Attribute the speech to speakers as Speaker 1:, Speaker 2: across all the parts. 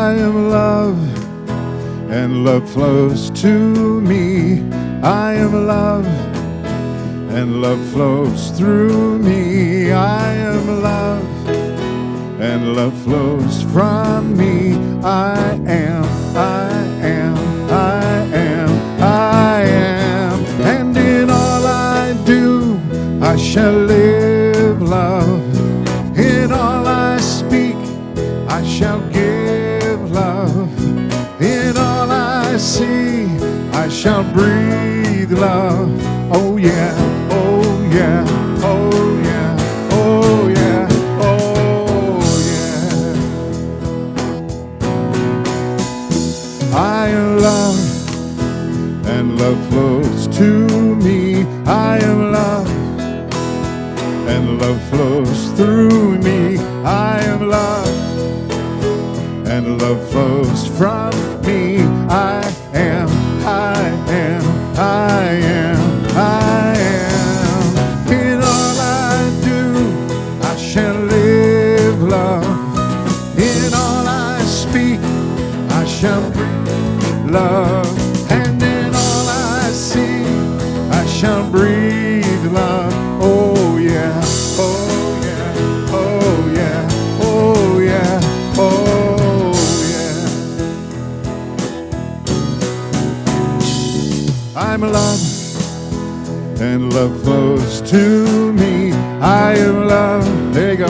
Speaker 1: I am love, and love flows to me. I am love, and love flows through me. I am love, and love flows from me. I am, I am, I am, I am. And in all I do, I shall live love. In all I speak, I shall give love. In all I see, I shall breathe love. Oh yeah, oh yeah, oh yeah, oh yeah, oh yeah. I am love, and love flows to me. I am love, and love flows through me. I am love, and love flows from me. I am, I am, I am, I am. In all I do, I shall live love. In all I speak, I shall breathe love. And in all I see, I shall breathe love. Oh yeah, oh yeah, oh yeah, oh yeah, oh yeah. I'm love, and love flows to me. I am love, there you go,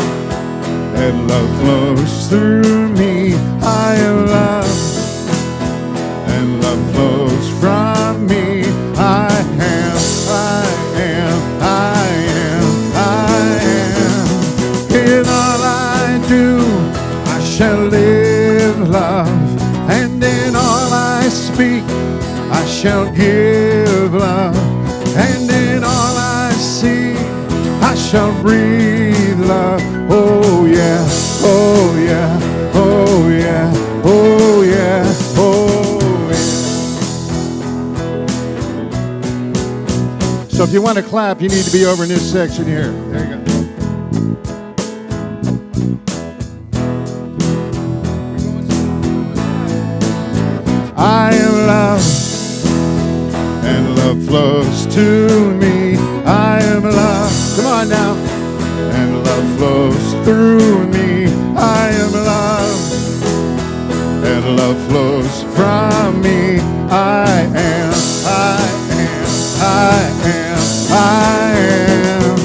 Speaker 1: and love flows through me. I am love, and love flows from me. I am, I am, I am, I am. In all I do, I shall live love. And in all I speak, I shall give love. And in all I see, I shall breathe love. Oh yeah, oh yeah, oh yeah, oh yeah, oh yeah. So if you want to clap, you need to be over in this section here. There you go. I am love, and love flows to me. I am love, come on now, and love flows through me. I am love, and love flows from me. I am, I am, I am, I am.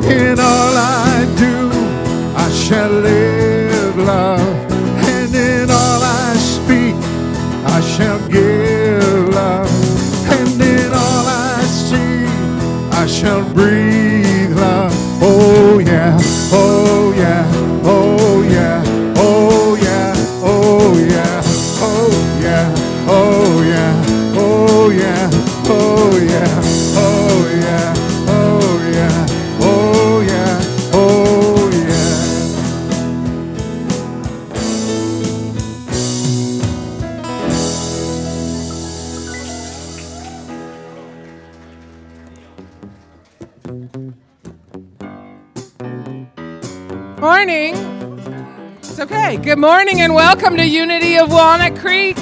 Speaker 1: In all I do, I shall live love. And in all I speak, I shall give love. And in all I see, I shall breathe love. Oh yeah, oh yeah, oh yeah, oh yeah, oh yeah, oh yeah, oh yeah, oh yeah, oh yeah, oh yeah, oh yeah, oh yeah, oh yeah.
Speaker 2: Morning. It's okay. Good morning and welcome to Unity of Walnut Creek.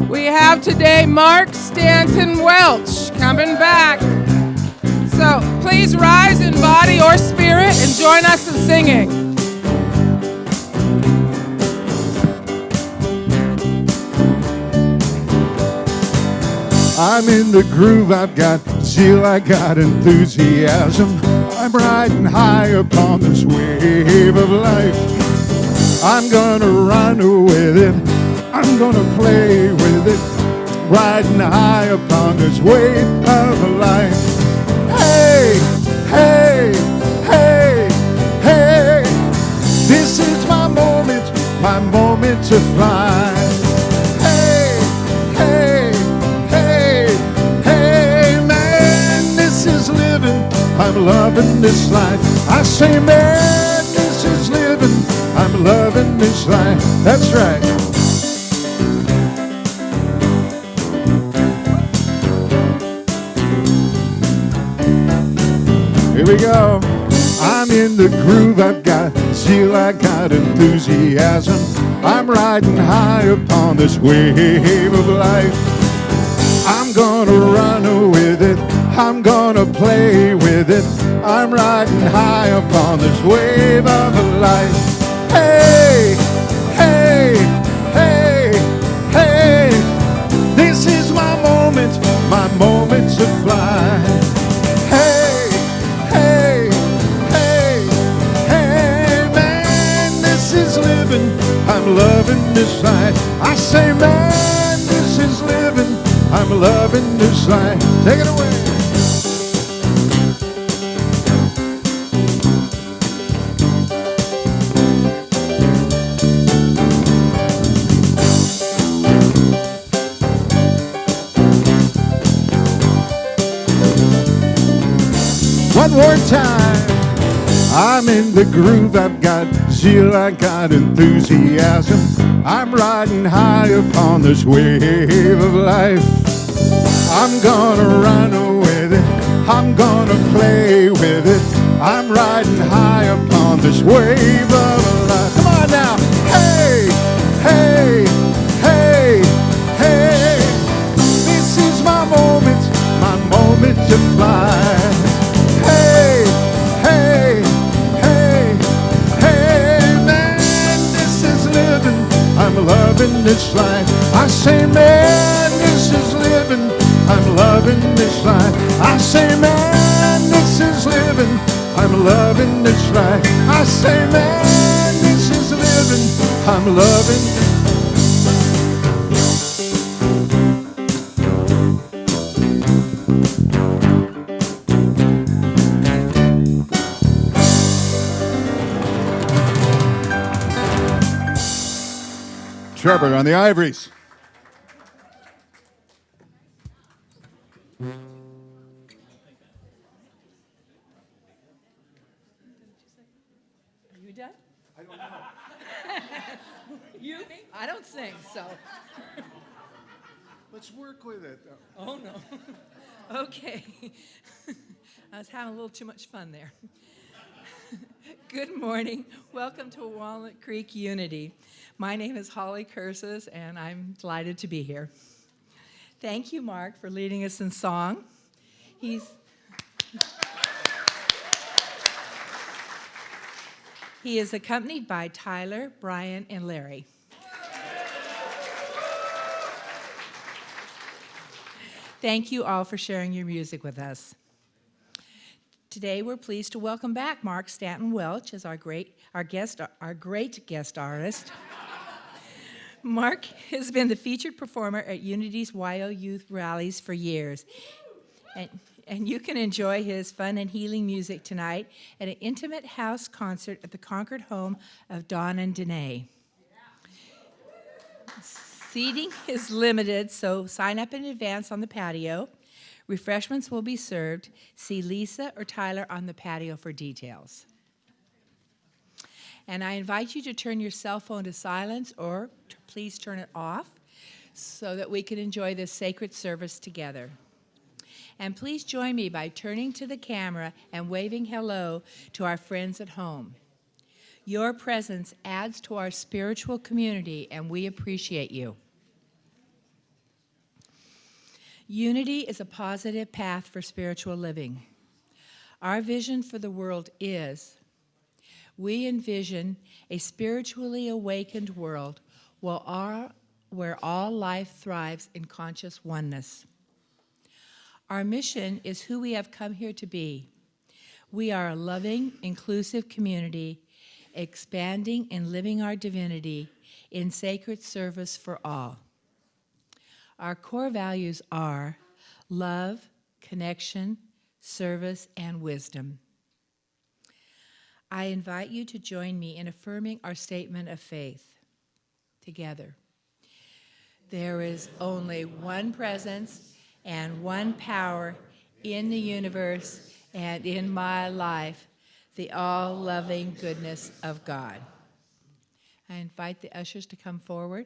Speaker 2: We have today Mark Stanton Welch coming back. So please rise in body or spirit and join us in singing.
Speaker 1: I'm in the groove, I've got zeal, I got enthusiasm. I'm riding high upon this wave of life. I'm gonna run with it, I'm gonna play with it, riding high upon this wave of life. Hey, hey, hey, hey, this is my moment to fly. Hey, hey, hey, hey, man, this is living, I'm loving this life. I say, man, this is living, I'm loving this life. That's right. Here we go. I'm in the groove, I've got zeal, I got enthusiasm. I'm riding high upon this wave of life. I'm gonna run with it, I'm gonna play with it. I'm riding high upon this wave of life. Hey, hey, hey, hey, this is my moment to fly. Hey, hey, hey, hey, man, this is living, I'm loving this life. I say, man, this is living, I'm loving this life. Take it away. One more time. I'm in the groove, I've got zeal, I got enthusiasm. I'm riding high upon this wave of life. I'm gonna run with it, I'm gonna play with it. I'm riding high upon this wave of life. Come on now. Hey, hey, hey, hey. This is my moment to fly. Hey, hey, hey, hey, man, this is living, I'm loving this life. I say, man, this is living, I'm loving this life. I say, man, this is living, I'm loving this life. I say, man, this is living, I'm loving. Trevor on the ivories.
Speaker 3: You done? I don't know. You? I don't sing, so.
Speaker 1: Let's work with it.
Speaker 3: Oh, no. Okay. I was having a little too much fun there. Good morning. Welcome to Walnut Creek Unity. My name is Holly Curses, and I'm delighted to be here. Thank you, Mark, for leading us in song. He is accompanied by Tyler, Brian, and Larry. Thank you all for sharing your music with us. Today, we're pleased to welcome back Mark Stanton Welch as our great guest artist. Mark has been the featured performer at Unity's YO Youth rallies for years. And you can enjoy his fun and healing music tonight at an intimate house concert at the Concord home of Dawn and Danae. Seating is limited, so sign up in advance on the patio. Refreshments will be served. See Lisa or Tyler on the patio for details. And I invite you to turn your cell phone to silence or please turn it off so that we can enjoy this sacred service together. And please join me by turning to the camera and waving hello to our friends at home. Your presence adds to our spiritual community, and we appreciate you. Unity is a positive path for spiritual living. Our vision for the world is, we envision a spiritually awakened world where all life thrives in conscious oneness. Our mission is who we have come here to be. We are a loving, inclusive community, expanding and living our divinity in sacred service for all. Our core values are love, connection, service, and wisdom. I invite you to join me in affirming our statement of faith together. There is only one presence and one power in the universe and in my life, the all-loving goodness of God. I invite the ushers to come forward.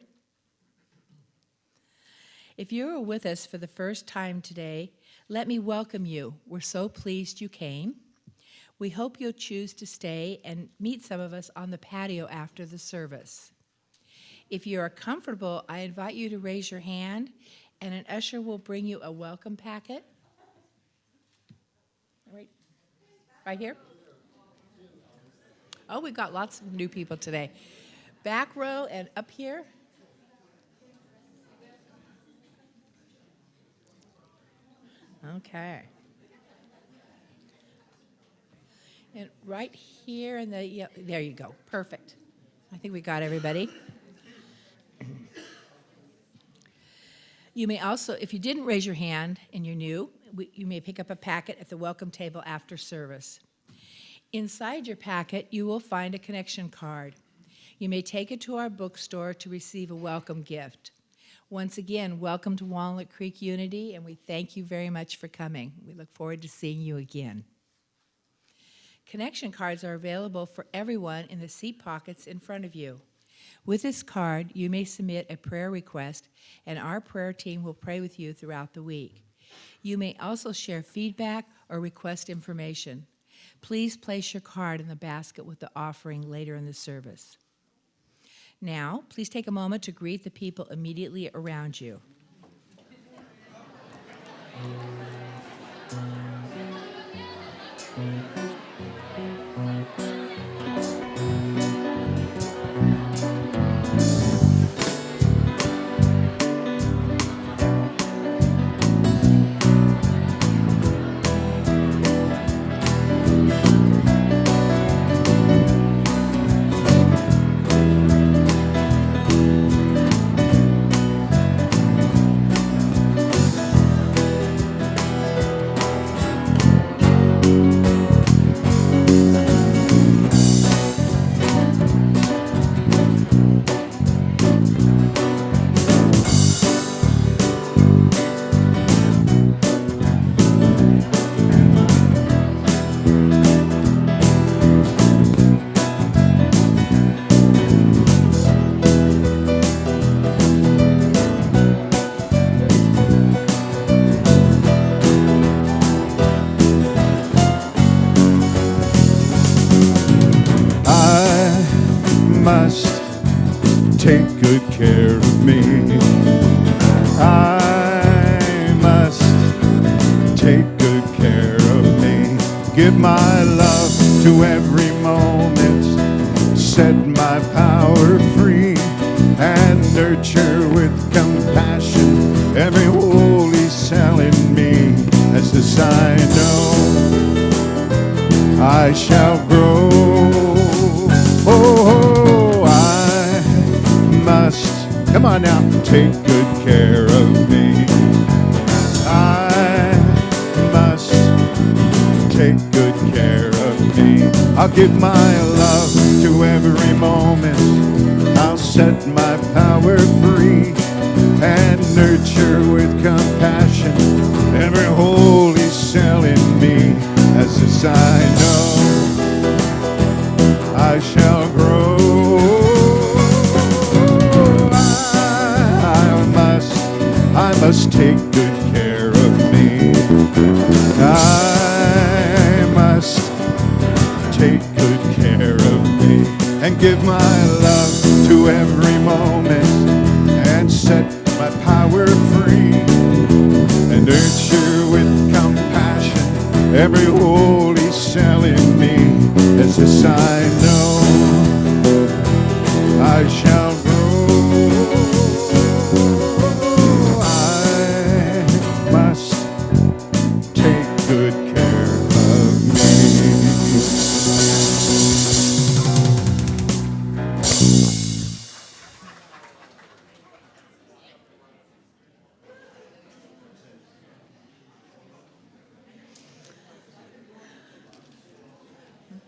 Speaker 3: If you are with us for the first time today, let me welcome you. We're so pleased you came. We hope you'll choose to stay and meet some of us on the patio after the service. If you are comfortable, I invite you to raise your hand, and an usher will bring you a welcome packet. Right here? Oh, we've got lots of new people today. Back row and up here. Okay. And right here in the, yeah, there you go. Perfect. I think we got everybody. You may also, if you didn't raise your hand and you're new, you may pick up a packet at the welcome table after service. Inside your packet, you will find a connection card. You may take it to our bookstore to receive a welcome gift. Once again, welcome to Walnut Creek Unity, and we thank you very much for coming. We look forward to seeing you again. Connection cards are available for everyone in the seat pockets in front of you. With this card, you may submit a prayer request, and our prayer team will pray with you throughout the week. You may also share feedback or request information. Please place your card in the basket with the offering later in the service. Now, please take a moment to greet the people immediately around you.
Speaker 1: Take good care of me. I must take good care of me. Give my love to every moment. Set my power free and nurture with compassion every holy cell in me. As this I know I shall grow. Oh, I must, come on now, take good care of me. I must take good care of me. I'll give my love to every moment. I'll set my power free and nurture with compassion every holy cell in me. As this I know I shall grow. I must take good care of me. I must take good care of me and give my love to every moment and set my power free and nurture with compassion every holy cell in me. As this I know I shall grow.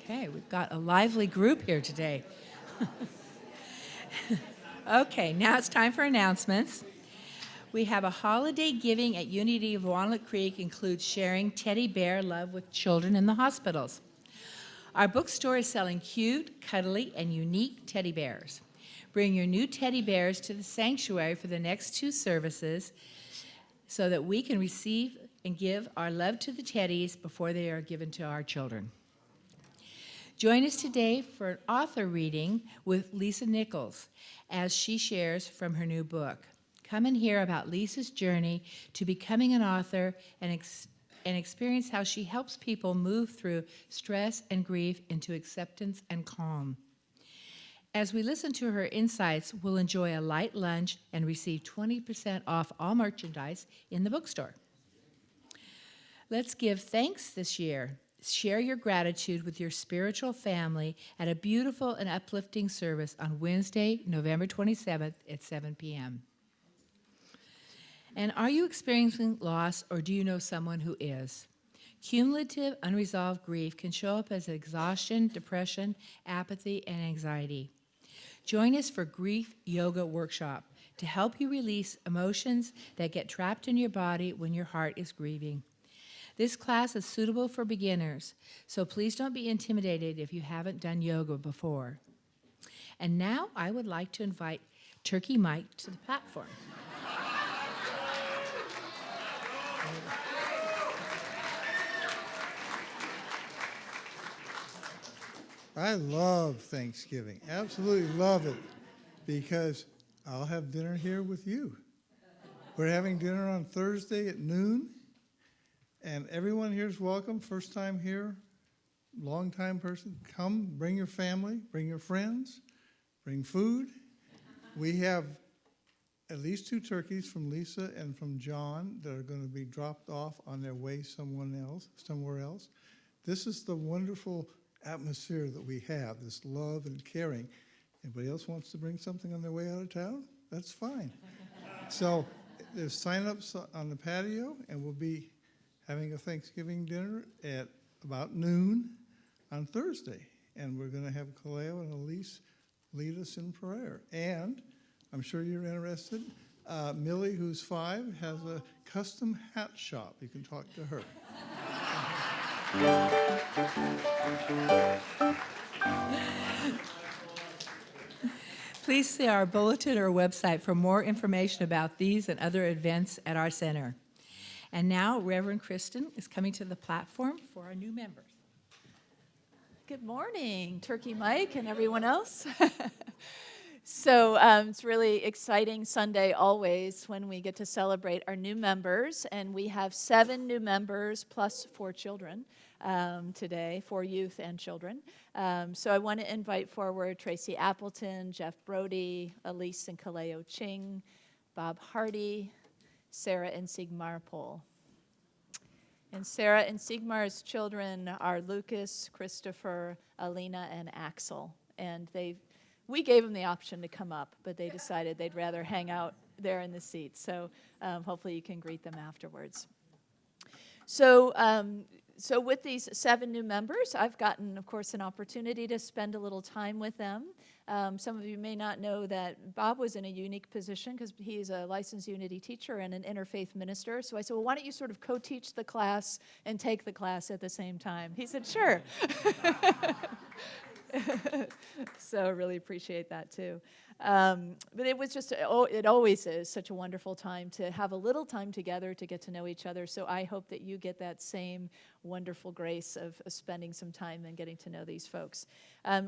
Speaker 3: Okay, we've got a lively group here today. Okay, now it's time for announcements. We have a holiday giving at Unity of Walnut Creek includes sharing teddy bear love with children in the hospitals. Our bookstore is selling cute, cuddly, and unique teddy bears. Bring your new teddy bears to the sanctuary for the next 2 services so that we can receive and give our love to the teddies before they are given to our children. Join us today for an author reading with Lisa Nichols as she shares from her new book. Come and hear about Lisa's journey to becoming an author and experience how she helps people move through stress and grief into acceptance and calm. As we listen to her insights, we'll enjoy a light lunch and receive 20% off all merchandise in the bookstore. Let's give thanks this year. Share your gratitude with your spiritual family at a beautiful and uplifting service on Wednesday, November 27th at 7 p.m. And are you experiencing loss, or do you know someone who is? Cumulative unresolved grief can show up as exhaustion, depression, apathy, and anxiety. Join us for Grief Yoga Workshop to help you release emotions that get trapped in your body when your heart is grieving. This class is suitable for beginners, so please don't be intimidated if you haven't done yoga before. And now I would like to invite Turkey Mike to the platform.
Speaker 4: I love Thanksgiving, absolutely love it, because I'll have dinner here with you. We're having dinner on Thursday at noon, and everyone here is welcome. First time here, long time person, come, bring your family, bring your friends, bring food. We have at least 2 turkeys from Lisa and from John that are going to be dropped off on their way somewhere else. This is the wonderful atmosphere that we have, this love and caring. Anybody else wants to bring something on their way out of town? That's fine. So there's sign-ups on the patio, and we'll be having a Thanksgiving dinner at about noon on Thursday. And we're going to have Kaleo and Elise lead us in prayer. And I'm sure you're interested. Millie, who's 5, has a custom hat shop. You can talk to her.
Speaker 3: Please see our bulletin or website for more information about these and other events at our center. And now Reverend Kristen is coming to the platform for our new members.
Speaker 5: Good morning, Turkey Mike and everyone else. So it's really exciting Sunday always when we get to celebrate our new members, and we have 7 new members plus 4 children today, 4 youth and children. So I want to invite forward Tracy Appleton, Jeff Brody, Elise and Kaleo Ching, Bob Hardy, Sarah and Sigmar Pohl. And Sarah and Sigmar's children are Lucas, Christopher, Alina, and Axel. And we gave them the option to come up, but they decided they'd rather hang out there in the seats. So hopefully you can greet them afterwards. So with these 7 new members, I've gotten, of course, an opportunity to spend a little time with them. Some of you may not know that Bob was in a unique position because he's a licensed Unity teacher and an interfaith minister. So I said, well, why don't you sort of co-teach the class and take the class at the same time? He said, sure. So I really appreciate that, too. But it was just, it always is such a wonderful time to have a little time together to get to know each other. So I hope that you get that same wonderful grace of spending some time and getting to know these folks.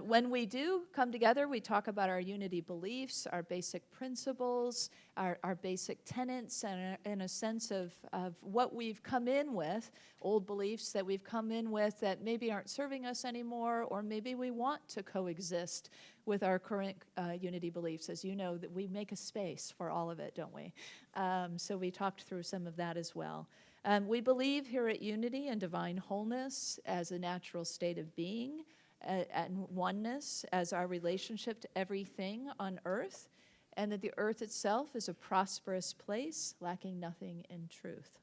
Speaker 5: When we do come together, we talk about our Unity beliefs, our basic principles, our basic tenets, and a sense of what we've come in with, old beliefs that we've come in with that maybe aren't serving us anymore, or maybe we want to coexist with our current Unity beliefs. As you know, that we make a space for all of it, don't we? So we talked through some of that as well. We believe here at Unity in divine wholeness as a natural state of being, and oneness as our relationship to everything on earth, and that the earth itself is a prosperous place, lacking nothing in truth.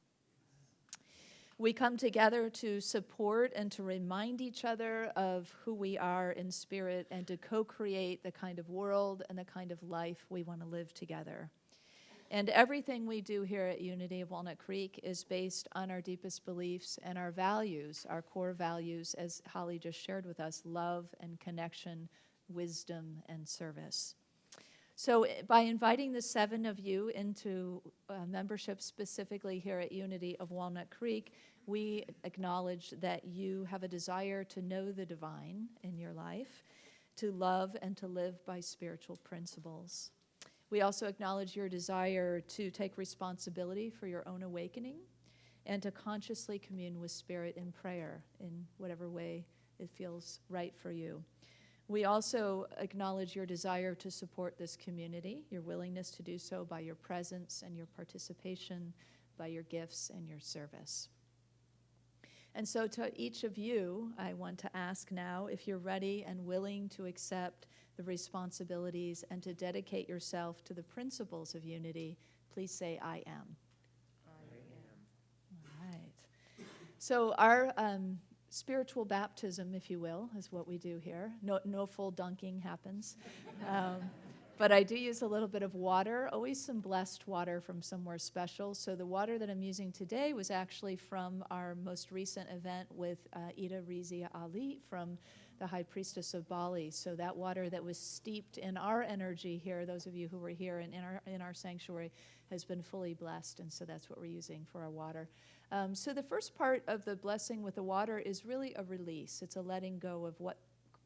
Speaker 5: We come together to support and to remind each other of who we are in spirit and to co-create the kind of world and the kind of life we want to live together. And everything we do here at Unity of Walnut Creek is based on our deepest beliefs and our values, our core values, as Holly just shared with us, love and connection, wisdom and service. So by inviting the 7 of you into membership specifically here at Unity of Walnut Creek, we acknowledge that you have a desire to know the divine in your life, to love and to live by spiritual principles. We also acknowledge your desire to take responsibility for your own awakening and to consciously commune with Spirit in prayer in whatever way it feels right for you. We also acknowledge your desire to support this community, your willingness to do so by your presence and your participation, by your gifts and your service. And so to each of you, I want to ask now if you're ready and willing to accept the responsibilities and to dedicate yourself to the principles of unity, please say, I am. I am. All right. So our spiritual baptism, if you will, is what we do here. No full dunking happens. But I do use a little bit of water, always some blessed water from somewhere special. So the water that I'm using today was actually from our most recent event with Ida Rizia Ali from the High Priestess of Bali. So that water that was steeped in our energy here, those of you who were here and in our sanctuary, has been fully blessed. And so that's what we're using for our water. So the first part of the blessing with the water is really a release. It's a letting go of what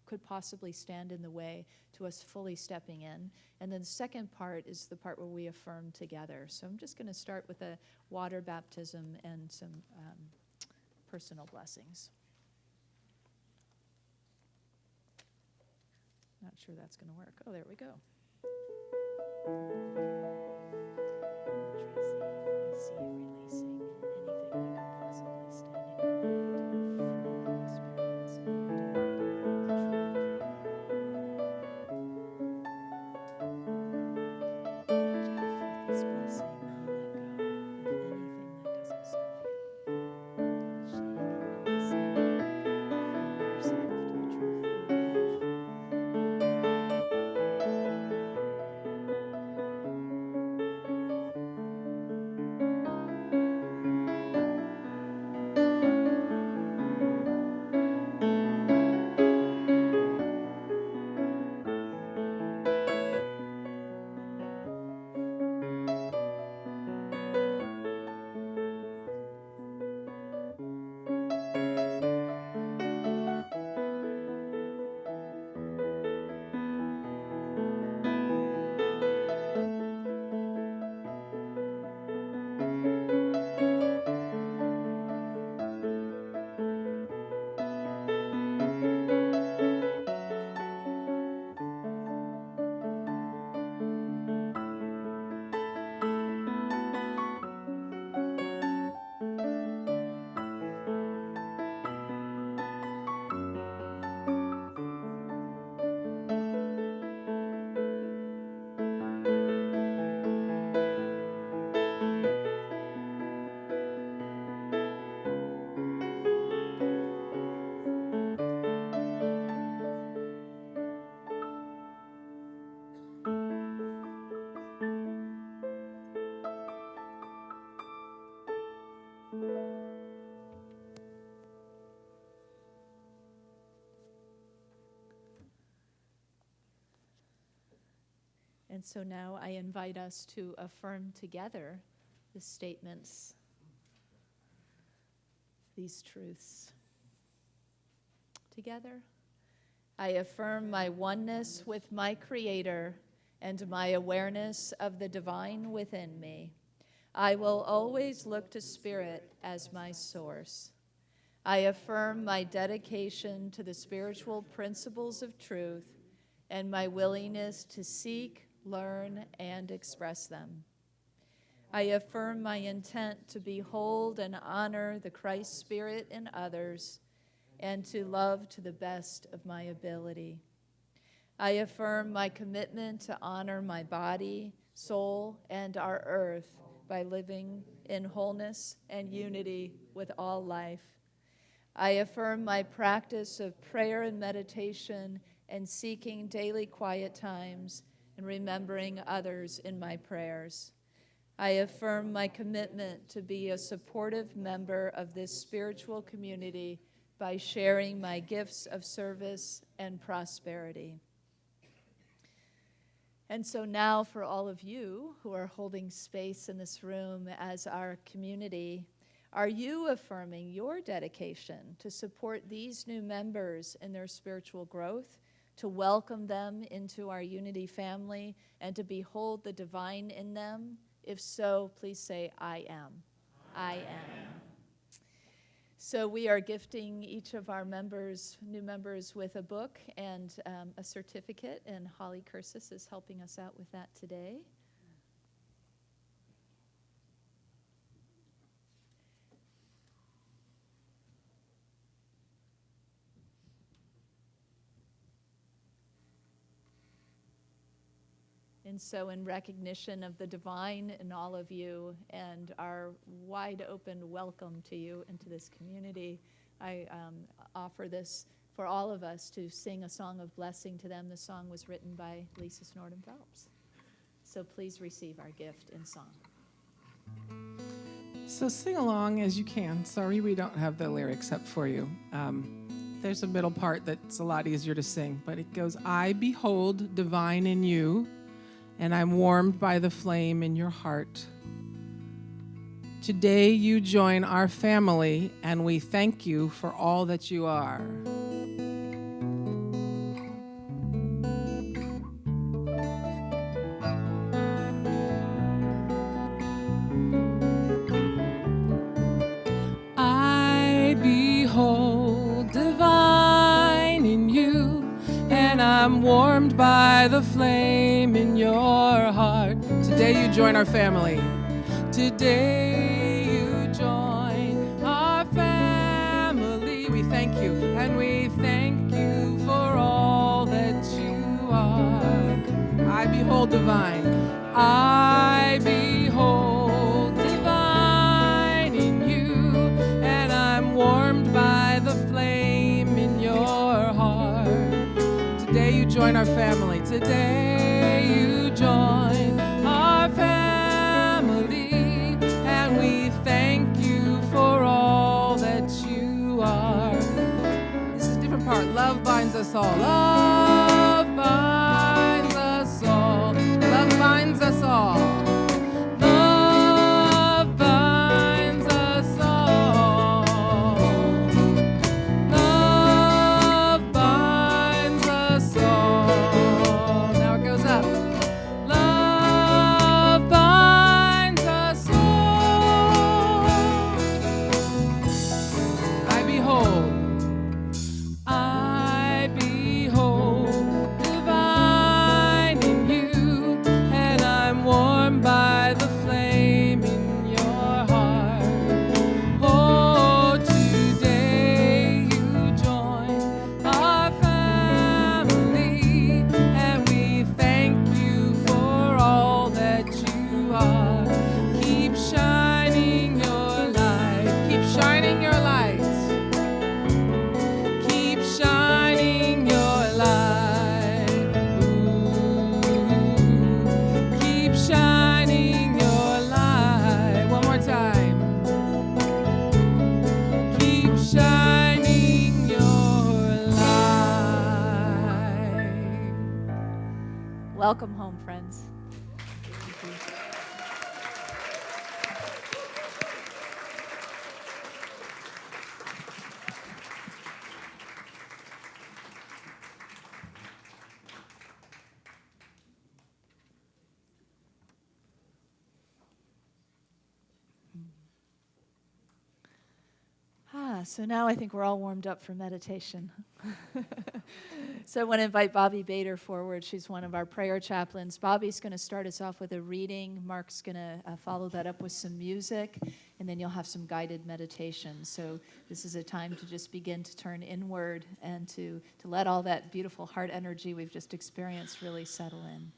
Speaker 5: could possibly stand in the way to us fully stepping in. And then the second part is the part where we affirm together. So I'm just going to start with a water baptism and some personal blessings. Not sure that's going to work. Oh, there we go. Tracy, I see you releasing anything that could possibly stand in your way to fully experience this blessing, you let go of anything that doesn't serve you. Shake, releasing, affirm yourself to the truth of your life. And so now I invite us to affirm together the statements, these truths. Together, I affirm my oneness with my Creator and my awareness of the divine within me. I will always look to Spirit as my source. I affirm my dedication to the spiritual principles of truth and my willingness to seek, learn, and express them. I affirm my intent to behold and honor the Christ Spirit in others and to love to the best of my ability. I affirm my commitment to honor my body, soul, and our earth by living in wholeness and unity with all life. I affirm my practice of prayer and meditation and seeking daily quiet times and remembering others in my prayers. I affirm my commitment to be a supportive member of this spiritual community by sharing my gifts of service and prosperity. And so now for all of you who are holding space in this room as our community, are you affirming your dedication to support these new members in their spiritual growth, to welcome them into our Unity family, and to behold the divine in them? If so, please say, I am. I am. So we are gifting each of our new members with a book and a certificate, and Holly Cursis is helping us out with that today. And so in recognition of the divine in all of you and our wide open welcome to you into this community, I offer this for all of us to sing a song of blessing to them. The song was written by Lisa Snorden Phelps. So please receive our gift in song.
Speaker 2: So sing along as you can. Sorry we don't have the lyrics up for you. There's a middle part that's a lot easier to sing, but it goes, I behold divine in you, and I'm warmed by the flame in your heart. Today you join our family, and we thank you for all that you are. I behold divine in you, and I'm warmed by the flame in your heart. Today you join our family. Today you join our family. We thank you, and we thank you for all that you are. I behold divine. I behold divine in you, and I'm warmed by the flame in your heart. Today you join our family. Today you join our family, and we thank you for all that you are. This is a different part. Love binds us all. Love binds us all. Love binds us all. Love binds us all. Love binds us all. Now it goes up. Love binds us all. I behold divine in you, and I'm warmed by the flame in your heart. Oh, today you join our family, and we thank you for all that you are. Keep shining your light. Keep shining your light. Keep shining your light. Ooh. Keep shining your light. One more time. Keep shining your light.
Speaker 5: Welcome home, friends. So now I think we're all warmed up for meditation. So I want to invite Bobby Bader forward. She's one of our prayer chaplains. Bobby's going to start us off with a reading. Mark's going to follow that up with some music, and then you'll have some guided meditation. So this is a time to just begin to turn inward and to let all that beautiful heart energy we've just experienced really settle in.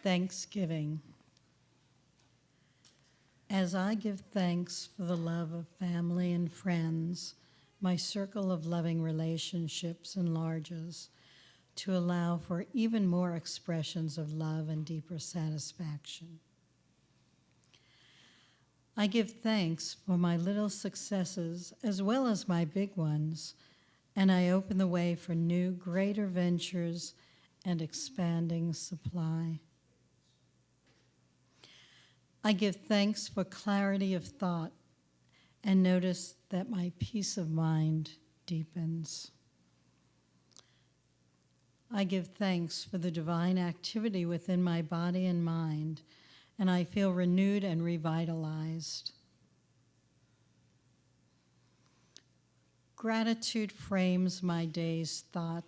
Speaker 6: Thanksgiving. As I give thanks for the love of family and friends, my circle of loving relationships enlarges to allow for even more expressions of love and deeper satisfaction. I give thanks for my little successes as well as my big ones, and I open the way for new, greater ventures and expanding supply. I give thanks for clarity of thought and notice that my peace of mind deepens. I give thanks for the divine activity within my body and mind, and I feel renewed and revitalized. Gratitude frames my day's thought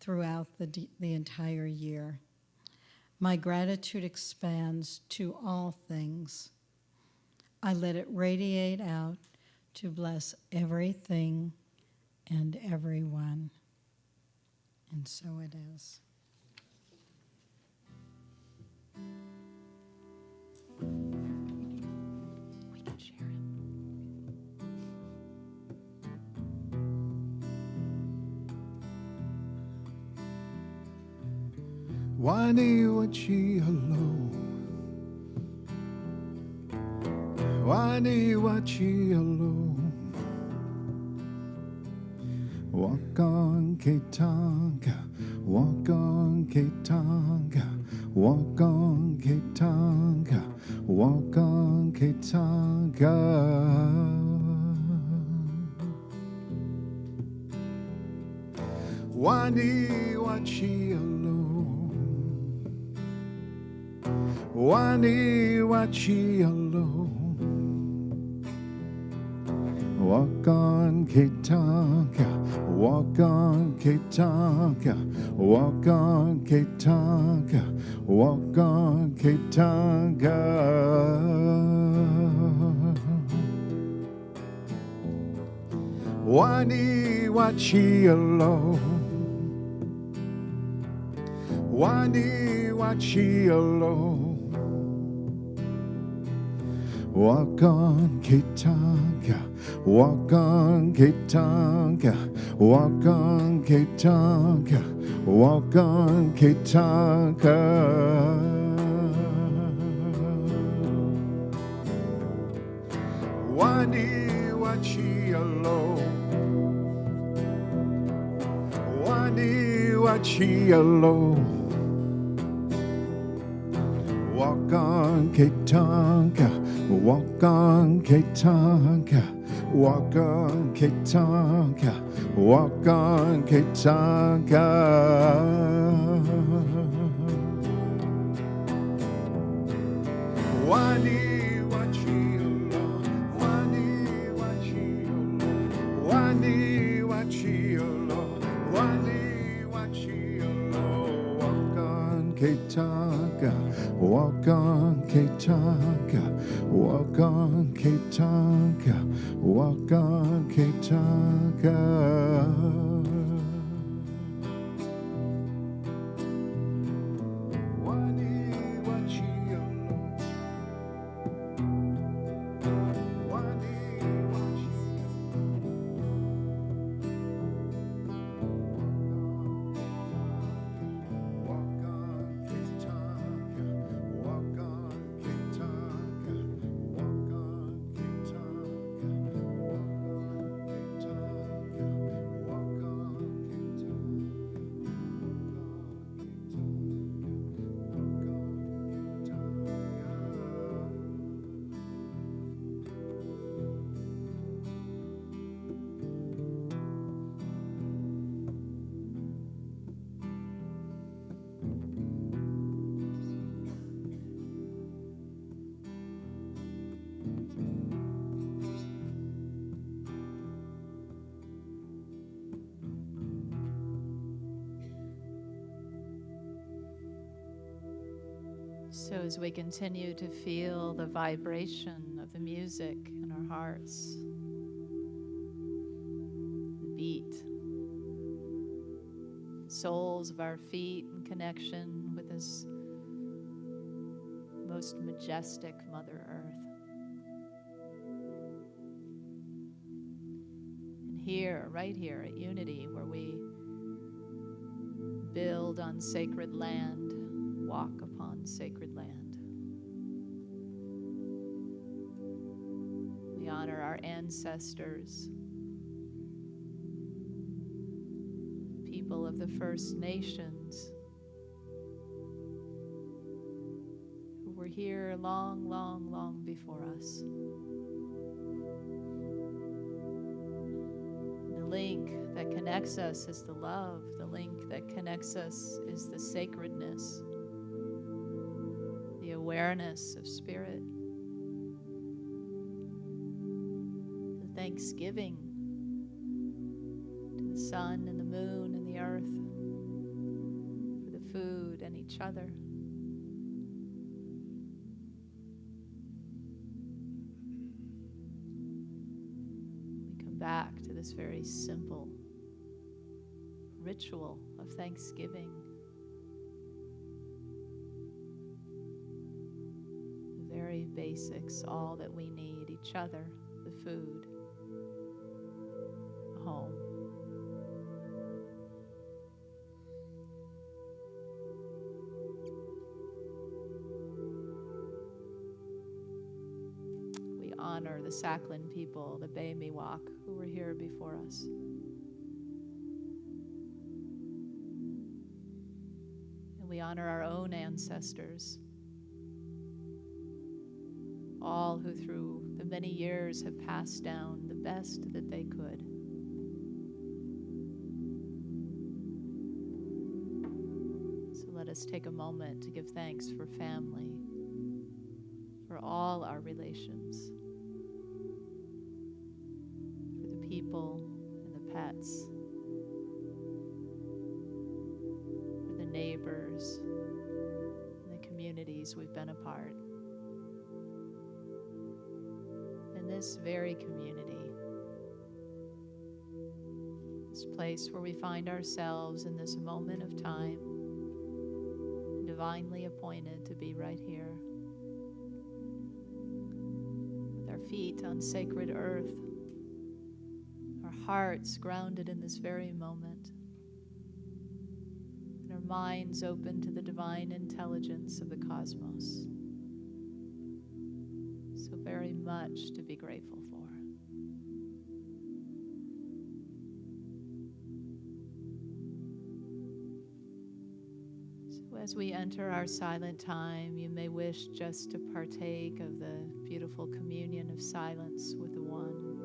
Speaker 6: throughout the entire year. My gratitude expands to all things. I let it radiate out to bless everything and everyone. And so it is.
Speaker 5: We can share it.
Speaker 1: Wani wachi hello. Wani wachi hello. Walk on Ketanga, walk on Ketanga, walk on Ketanga, walk on Ketanga. Wani wachi hello. Wani wachi hello. Walk on Ketanga, walk on Ketanga, walk on Ketanga, walk on Ketanga. Wani wachi hello. Wani wachi hello. Walk on Ketanga, walk on Ketanga, walk on Ketanga, walk on Ketanga. Wani wachi hello. Wani wachi hello. Walk on Ketanga, walk on Ketanga, walk on Ketanga, walk on Ketanga. Wani wachi hello, wani wachi hello, wani wachi hello, wani wachi hello. Walk on Ketanga, walk on Ketanga, walk on Ketanga, walk on Ketanga. Wani wachi hello. Wani wachi walk on Ketanga, walk on Ketanga, walk on Ketanga, walk on
Speaker 5: So as we continue to feel the vibration of the music in our hearts, the beat, soles of our feet in connection with this most majestic Mother Earth. And here, right here at Unity, where we build on sacred land, walk upon sacred land. We honor our ancestors. of the First Nations who were here long, long, long before us. The link that connects us is the love. The link that connects us is the sacredness, the awareness of spirit, the thanksgiving to the sun and the moon and the earth, for the food and each other. We come back to this very simple ritual of thanksgiving. The very basics, all that we need, each other, the food, a home. We honor the Saklan people, the Bay Miwok, who were here before us. And we honor our own ancestors, all who through the many years have passed down the best that they could. So let us take a moment to give thanks for family, for all our relations, for the people and the pets, for the neighbors and the communities we've been a part. This very community, this place where we find ourselves in this moment of time, divinely appointed to be right here, with our feet on sacred earth, our hearts grounded in this very moment, and our minds open to the divine intelligence of the cosmos. So very much to be grateful for. So as we enter our silent time, you may wish just to partake of the beautiful communion of silence with the One.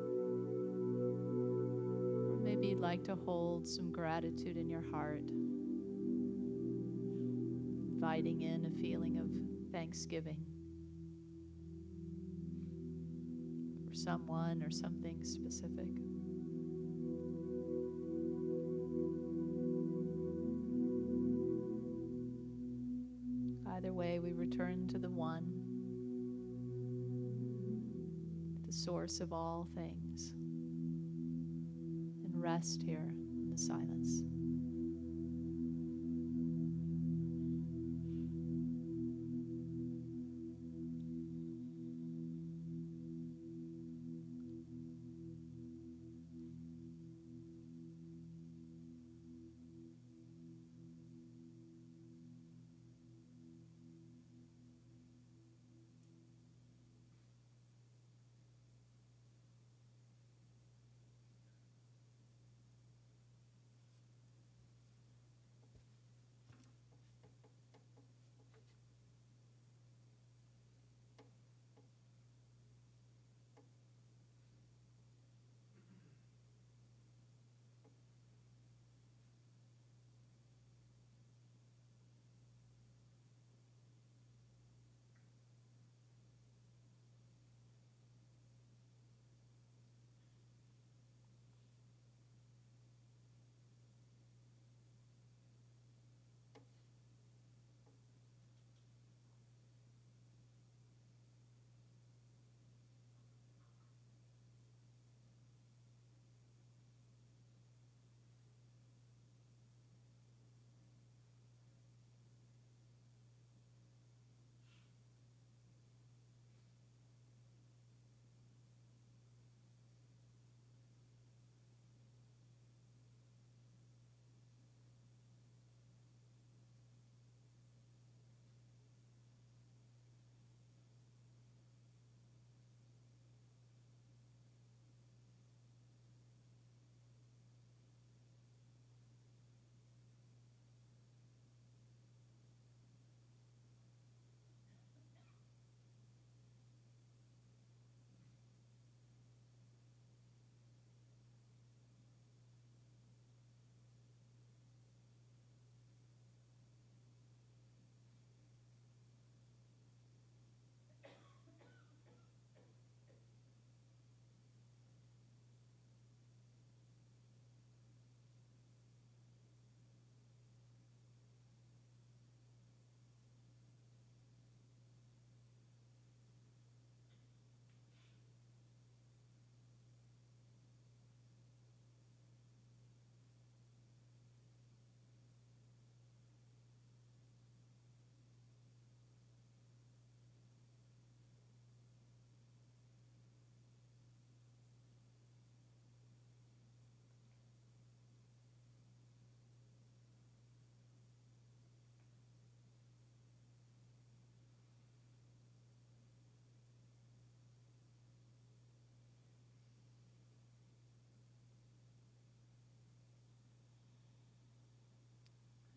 Speaker 5: Or maybe you'd like to hold some gratitude in your heart, inviting in a feeling of thanksgiving for someone or something specific. Either way, we return to the One, the source of all things, and rest here in the silence.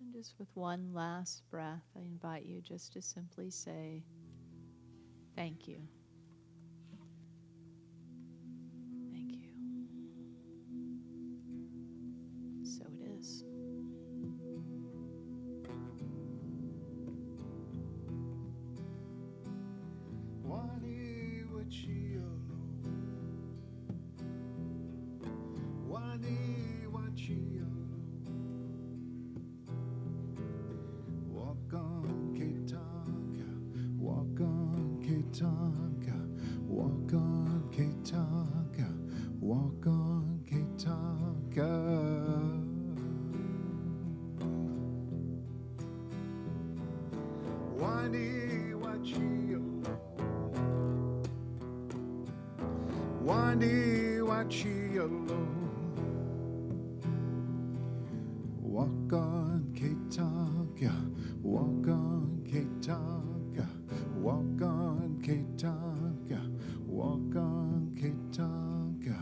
Speaker 5: And just with one last breath, I invite you just to simply say, thank you. Thank you. So it is.
Speaker 1: Walk on Ketonka, walk on Ketonka, walk on Ketonka, walk on Ketonka. Wani Wachio, Wani Wachio. Walk on Ketonka, walk on Ketonka, walk on Ketonka, walk on Ketonka,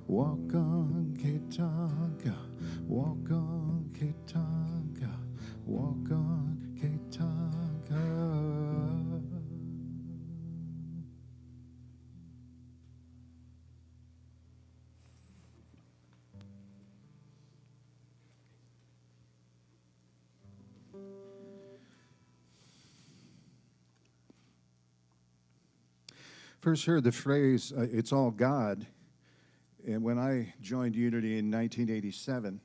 Speaker 1: walk on Ketonka, walk on Ketonka, walk on Ketonka. First heard the phrase, it's all God, and when I joined Unity in 1987,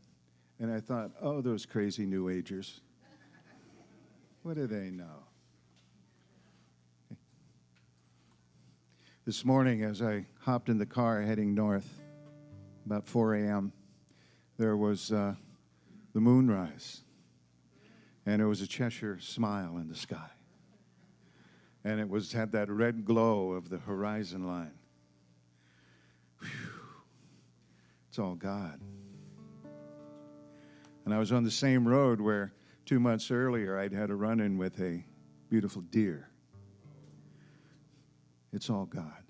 Speaker 1: and I thought, oh, those crazy New Agers. What do they know? This morning, as I hopped in the car heading north, about 4 a.m., there was the moonrise, and there was a Cheshire smile in the sky. And it had that red glow of the horizon line. Whew. It's all God. And I was on the same road where 2 months earlier I'd had a run-in with a beautiful deer. It's all God.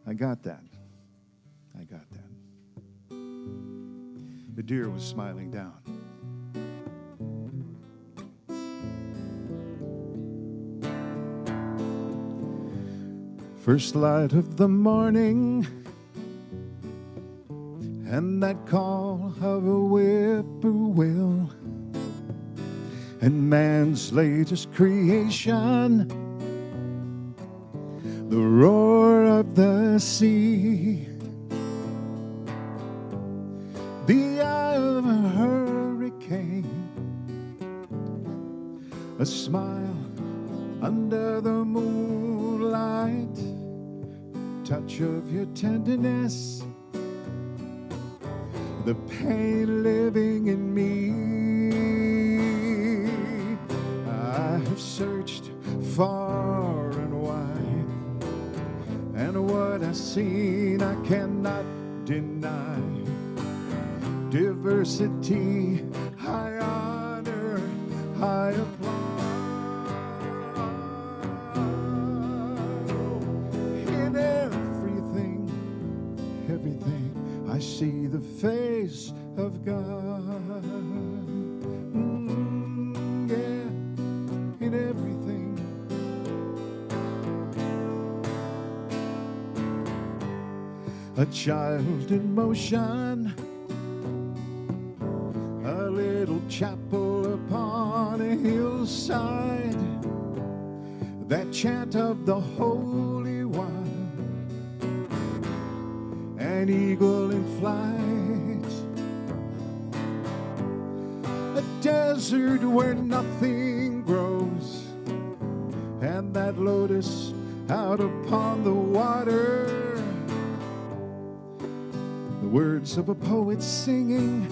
Speaker 1: I got that. I got that. The deer was smiling down. First light of the morning, and that call of a whippoorwill, and man's latest creation, the roar of the sea, the eye of a hurricane, a smile under the moonlight, touch of your tenderness, the pain living in me. I have searched far and wide, and what I've seen I cannot deny. Diversity I honor, I applaud. Everything I see the face of God. Yeah, in everything. A child in motion, a little chapel upon a hillside, that chant of the Holy One, an eagle in flight, a desert where nothing grows, and that lotus out upon the water, the words of a poet singing,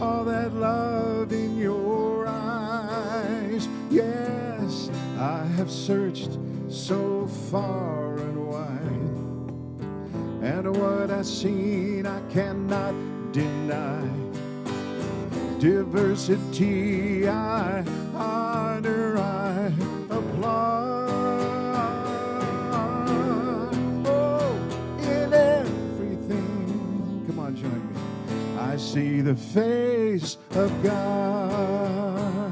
Speaker 1: all that love in your eyes. Yes, I have searched so far and wide, and what I've seen I cannot deny. Diversity I honor, I applaud. Oh, in everything, come on, join me. I see see the face of God.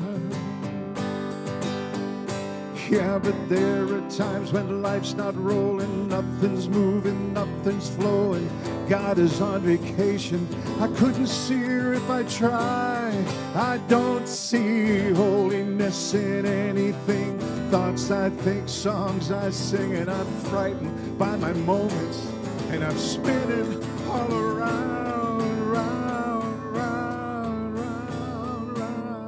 Speaker 1: Yeah, but there are times when life's not rolling, nothing's moving, nothing's flowing. God is on vacation. I couldn't see her if I tried. I don't see holiness in anything. Thoughts I think, songs I sing, and I'm frightened by my moments, and I'm spinning all around, round, round, round, round.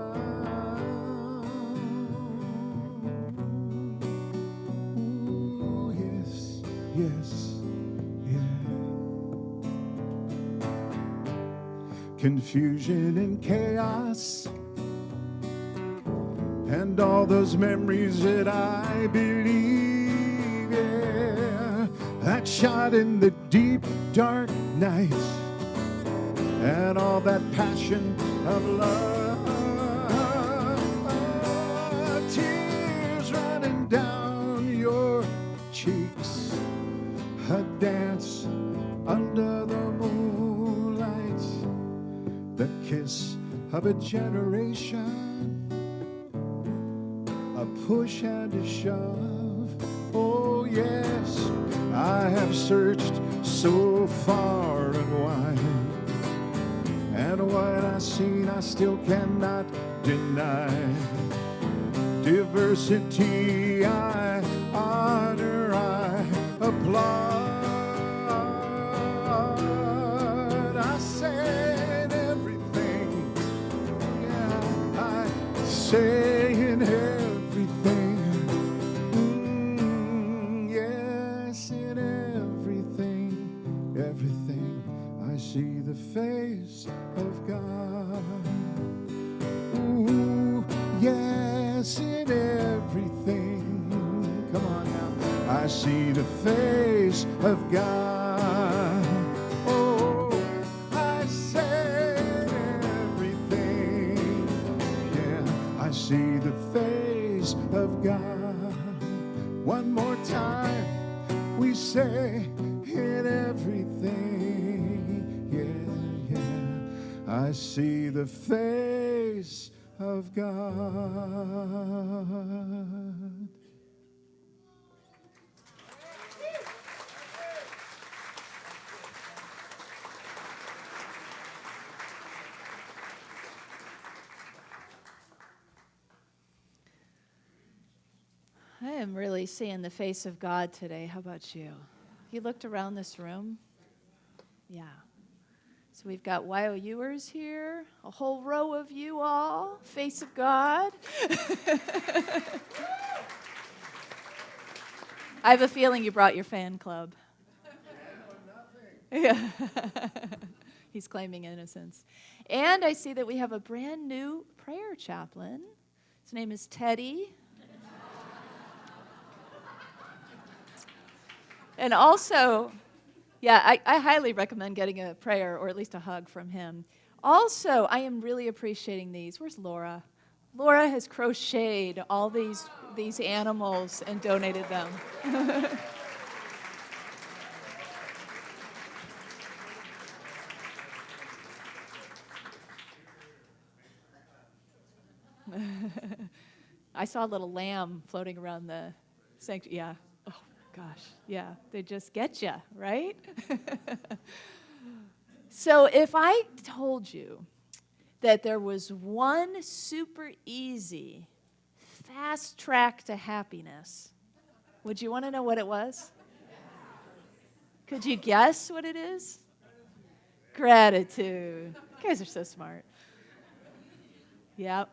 Speaker 1: Ooh, yes, yes, yeah. Confusion and chaos, and all those memories that I believe, yeah, that shot in the deep, dark night, and all that passion of love, tears running down your cheeks, a dance under the moonlight, the kiss of a generation, a push and a shove. Oh yes, I have searched so far and wide, and what I've seen I still cannot deny. Diversity I honor, I applaud. I say in everything, yeah, I say in everything. Yes, in everything, I see the face of God. Ooh, yes, in everything. Come on now. I see the face of God. Oh, I say in everything. Yeah, I see the face of God. One more time, we say in everything, yeah, yeah, I see the face of God.
Speaker 5: I am really seeing the face of God today. How about you? You looked around this room? Yeah. So we've got YOUers here, a whole row of you all, face of God. I have a feeling you brought your fan club. Yeah. He's claiming innocence. And I see that we have a brand new prayer chaplain. His name is Teddy. And also, yeah, I highly recommend getting a prayer or at least a hug from him. Also, I am really appreciating these. Where's Laura? Laura has crocheted all these animals and donated them. I saw a little lamb floating around the sanctuary. Yeah. Oh, gosh. Yeah. They just get you, right? So if I told you that there was one super easy, fast track to happiness, would you want to know what it was? Could you guess what it is? Gratitude. You guys are so smart. Yep.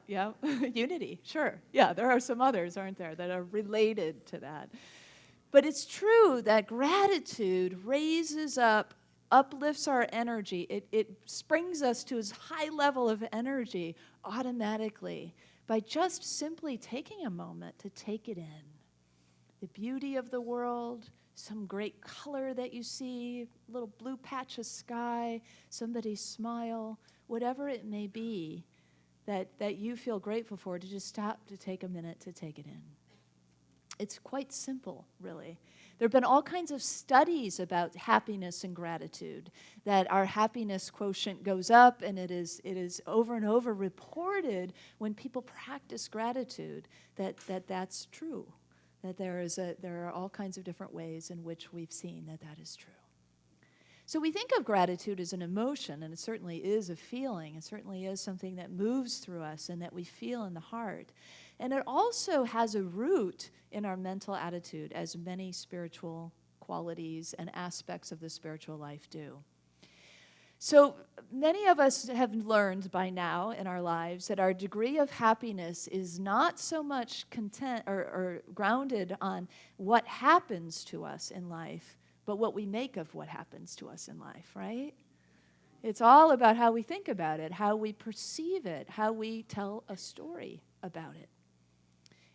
Speaker 5: Unity, sure. Yeah, there are some others, aren't there, that are related to that. But it's true that gratitude raises up, uplifts our energy. It springs us to a high level of energy automatically by just simply taking a moment to take it in. The beauty of the world, some great color that you see, a little blue patch of sky, somebody's smile, whatever it may be that you feel grateful for, to just stop to take a minute to take it in. It's quite simple, really. There have been all kinds of studies about happiness and gratitude, that our happiness quotient goes up, and it is over and over reported when people practice gratitude that's true, that there are all kinds of different ways in which we've seen that is true. So we think of gratitude as an emotion, and it certainly is a feeling. It certainly is something that moves through us and that we feel in the heart. And it also has a root in our mental attitude, as many spiritual qualities and aspects of the spiritual life do. So many of us have learned by now in our lives that our degree of happiness is not so much content or grounded on what happens to us in life, but what we make of what happens to us in life, right? It's all about how we think about it, how we perceive it, how we tell a story about it.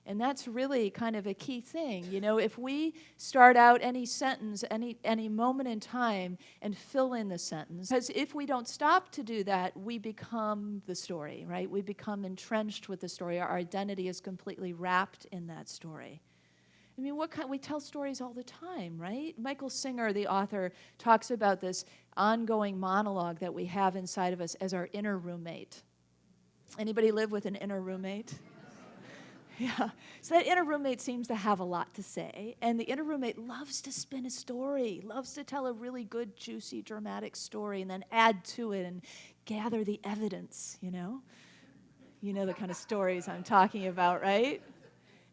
Speaker 5: And that's really kind of a key thing. You know, if we start out any sentence, any moment in time, and fill in the sentence, because if we don't stop to do that, we become the story, right? We become entrenched with the story. Our identity is completely wrapped in that story. I mean, we tell stories all the time, right? Michael Singer, the author, talks about this ongoing monologue that we have inside of us as our inner roommate. Anybody live with an inner roommate? Yeah. So that inner roommate seems to have a lot to say, and the inner roommate loves to spin a story, loves to tell a really good, juicy, dramatic story, and then add to it and gather the evidence, you know? You know the kind of stories I'm talking about, right?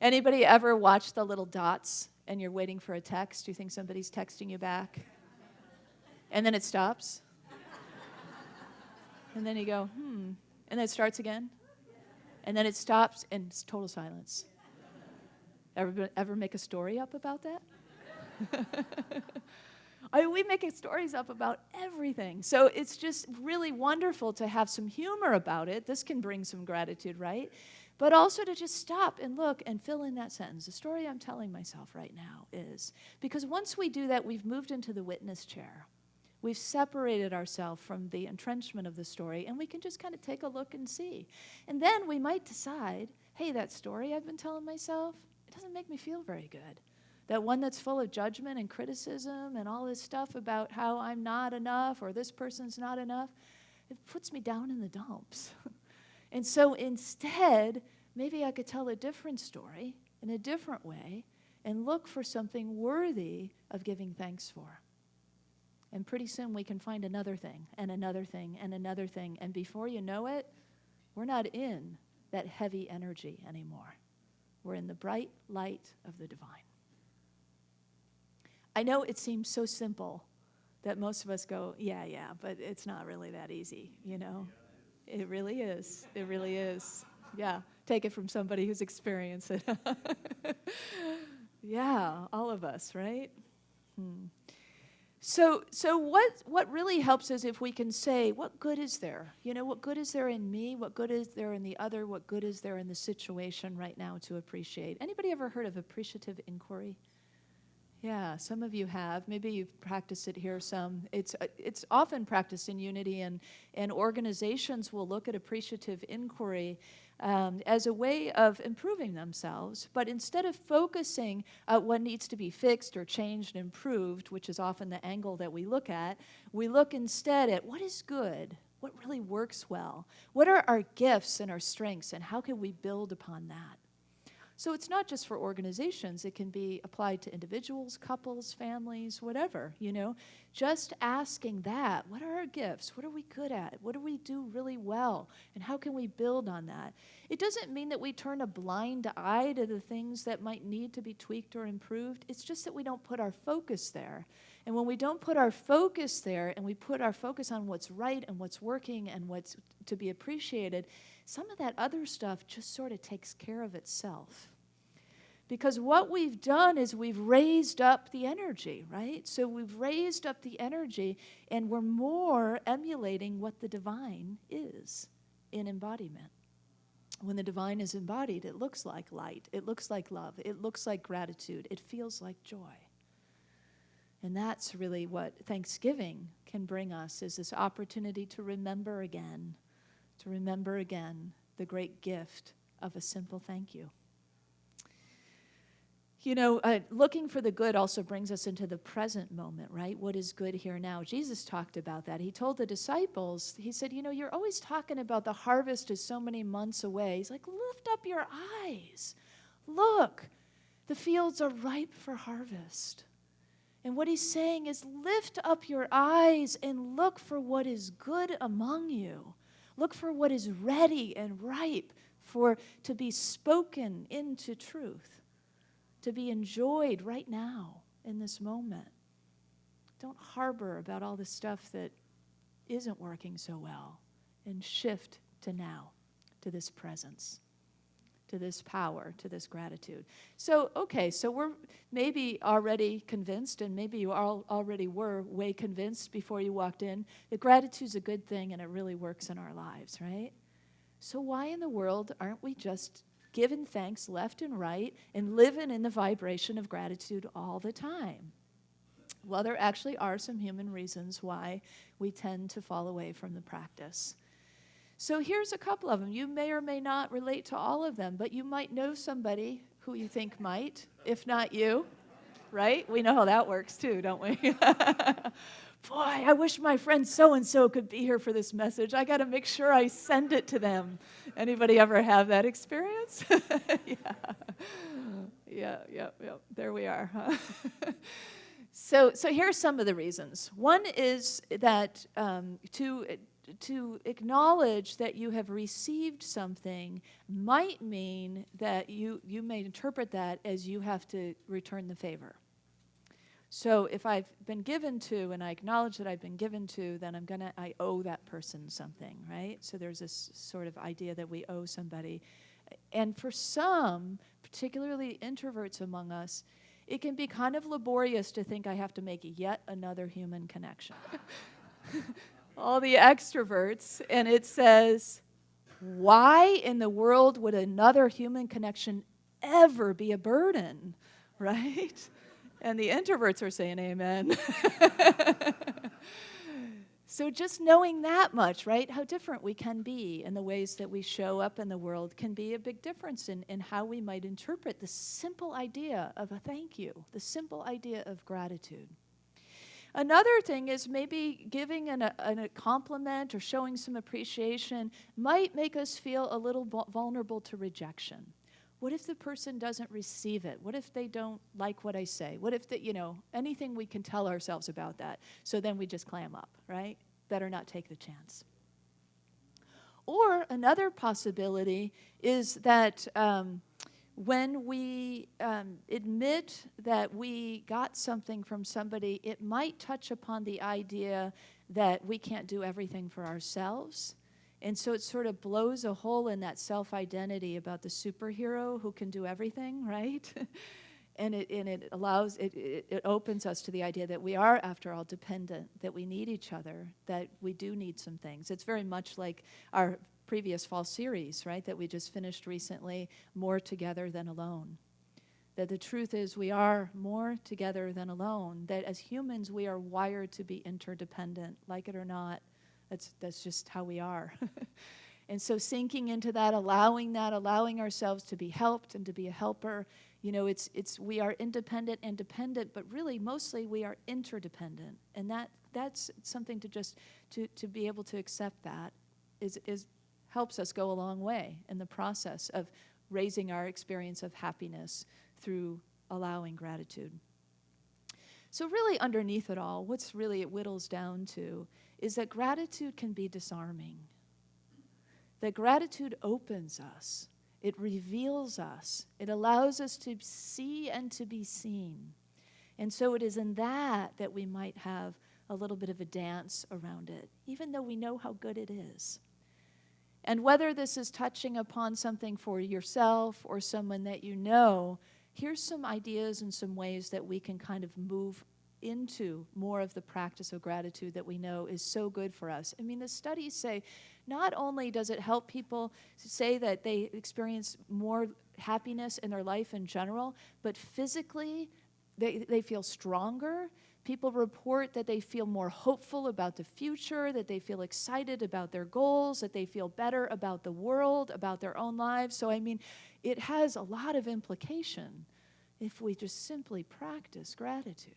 Speaker 5: Anybody ever watch the little dots and you're waiting for a text? You think somebody's texting you back? And then it stops. And then you go, And then it starts again. And then it stops and it's total silence. Ever make a story up about that? I mean, we make stories up about everything. So it's just really wonderful to have some humor about it. This can bring some gratitude, right? But also to just stop and look and fill in that sentence. The story I'm telling myself right now is, because once we do that, we've moved into the witness chair. We've separated ourselves from the entrenchment of the story, and we can just kind of take a look and see. And then we might decide, hey, that story I've been telling myself, it doesn't make me feel very good. That one that's full of judgment and criticism and all this stuff about how I'm not enough or this person's not enough, it puts me down in the dumps. And so instead, maybe I could tell a different story in a different way and look for something worthy of giving thanks for. And pretty soon we can find another thing and another thing and another thing. And before you know it, we're not in that heavy energy anymore. We're in the bright light of the divine. I know it seems so simple that most of us go, yeah, but it's not really that easy, you know? It really is. It really is. Yeah, take it from somebody who's experienced it. Yeah, all of us, right? So what really helps is if we can say, what good is there? You know, what good is there in me? What good is there in the other? What good is there in the situation right now to appreciate? Anybody ever heard of appreciative inquiry? Yeah, some of you have. Maybe you've practiced it here some. It's often practiced in Unity, and organizations will look at appreciative inquiry as a way of improving themselves. But instead of focusing on what needs to be fixed or changed and improved, which is often the angle that we look at, we look instead at what is good, what really works well, what are our gifts and our strengths, and how can we build upon that? So it's not just for organizations. It can be applied to individuals, couples, families, whatever, you know. Just asking that, what are our gifts? What are we good at? What do we do really well? And how can we build on that? It doesn't mean that we turn a blind eye to the things that might need to be tweaked or improved. It's just that we don't put our focus there. And when we don't put our focus there and we put our focus on what's right and what's working and what's to be appreciated, some of that other stuff just sort of takes care of itself. Because what we've done is we've raised up the energy, right? So we've raised up the energy and we're more emulating what the divine is in embodiment. When the divine is embodied, it looks like light, it looks like love, it looks like gratitude, it feels like joy. And that's really what Thanksgiving can bring us, is this opportunity to remember again the great gift of a simple thank you. Looking for the good also brings us into the present moment, right? What is good here now? Jesus talked about that. He told the disciples, he said, you're always talking about the harvest is so many months away. He's like, lift up your eyes. Look, the fields are ripe for harvest. And what he's saying is, lift up your eyes and look for what is good among you. Look for what is ready and ripe to be spoken into truth, to be enjoyed right now in this moment. Don't harbor about all the stuff that isn't working so well, and shift to now, to this presence, to this power, to this gratitude. So we're maybe already convinced, and maybe you all already were way convinced before you walked in, that gratitude's a good thing and it really works in our lives, right? So why in the world aren't we just giving thanks left and right and living in the vibration of gratitude all the time? Well, there actually are some human reasons why we tend to fall away from the practice. So here's a couple of them. You may or may not relate to all of them, but you might know somebody who you think might, if not you, right? We know how that works too, don't we? Boy, I wish my friend so-and-so could be here for this message. I got to make sure I send it to them. Anybody ever have that experience? Yeah. There we are. Huh? So here's some of the reasons. One is that to acknowledge that you have received something might mean that you may interpret that as you have to return the favor. So if I've been given to, and I acknowledge that I've been given to, then I owe that person something, right? So there's this sort of idea that we owe somebody. And for some, particularly introverts among us, it can be kind of laborious to think I have to make yet another human connection. All the extroverts, and it says, why in the world would another human connection ever be a burden, right? And the introverts are saying amen. So just knowing that much, right, how different we can be and the ways that we show up in the world can be a big difference in how we might interpret the simple idea of a thank you, the simple idea of gratitude. Another thing is maybe giving a compliment or showing some appreciation might make us feel a little vulnerable to rejection. What if the person doesn't receive it? What if they don't like what I say? What if anything we can tell ourselves about that? So then we just clam up, right? Better not take the chance. Or another possibility is that when we admit that we got something from somebody, it might touch upon the idea that we can't do everything for ourselves. And so it sort of blows a hole in that self-identity about the superhero who can do everything, right? And it allows, it opens us to the idea that we are, after all, dependent, that we need each other, that we do need some things. It's very much like our previous fall series, right, that we just finished recently, More Together Than Alone. That the truth is we are more together than alone, that as humans we are wired to be interdependent, like it or not. That's just how we are. And so sinking into that, allowing ourselves to be helped and to be a helper, we are independent and dependent, but really mostly we are interdependent. And that's something to be able to accept that is helps us go a long way in the process of raising our experience of happiness through allowing gratitude. So really underneath it all, what's really it whittles down to is that gratitude can be disarming. That gratitude opens us. It reveals us. It allows us to see and to be seen. And so it is in that we might have a little bit of a dance around it, even though we know how good it is. And whether this is touching upon something for yourself or someone that you know, here's some ideas and some ways that we can kind of move into more of the practice of gratitude that we know is so good for us. I mean, the studies say not only does it help people say that they experience more happiness in their life in general, but physically they feel stronger. People report that they feel more hopeful about the future, that they feel excited about their goals, that they feel better about the world, about their own lives. So, I mean, it has a lot of implication. if we just simply practice gratitude.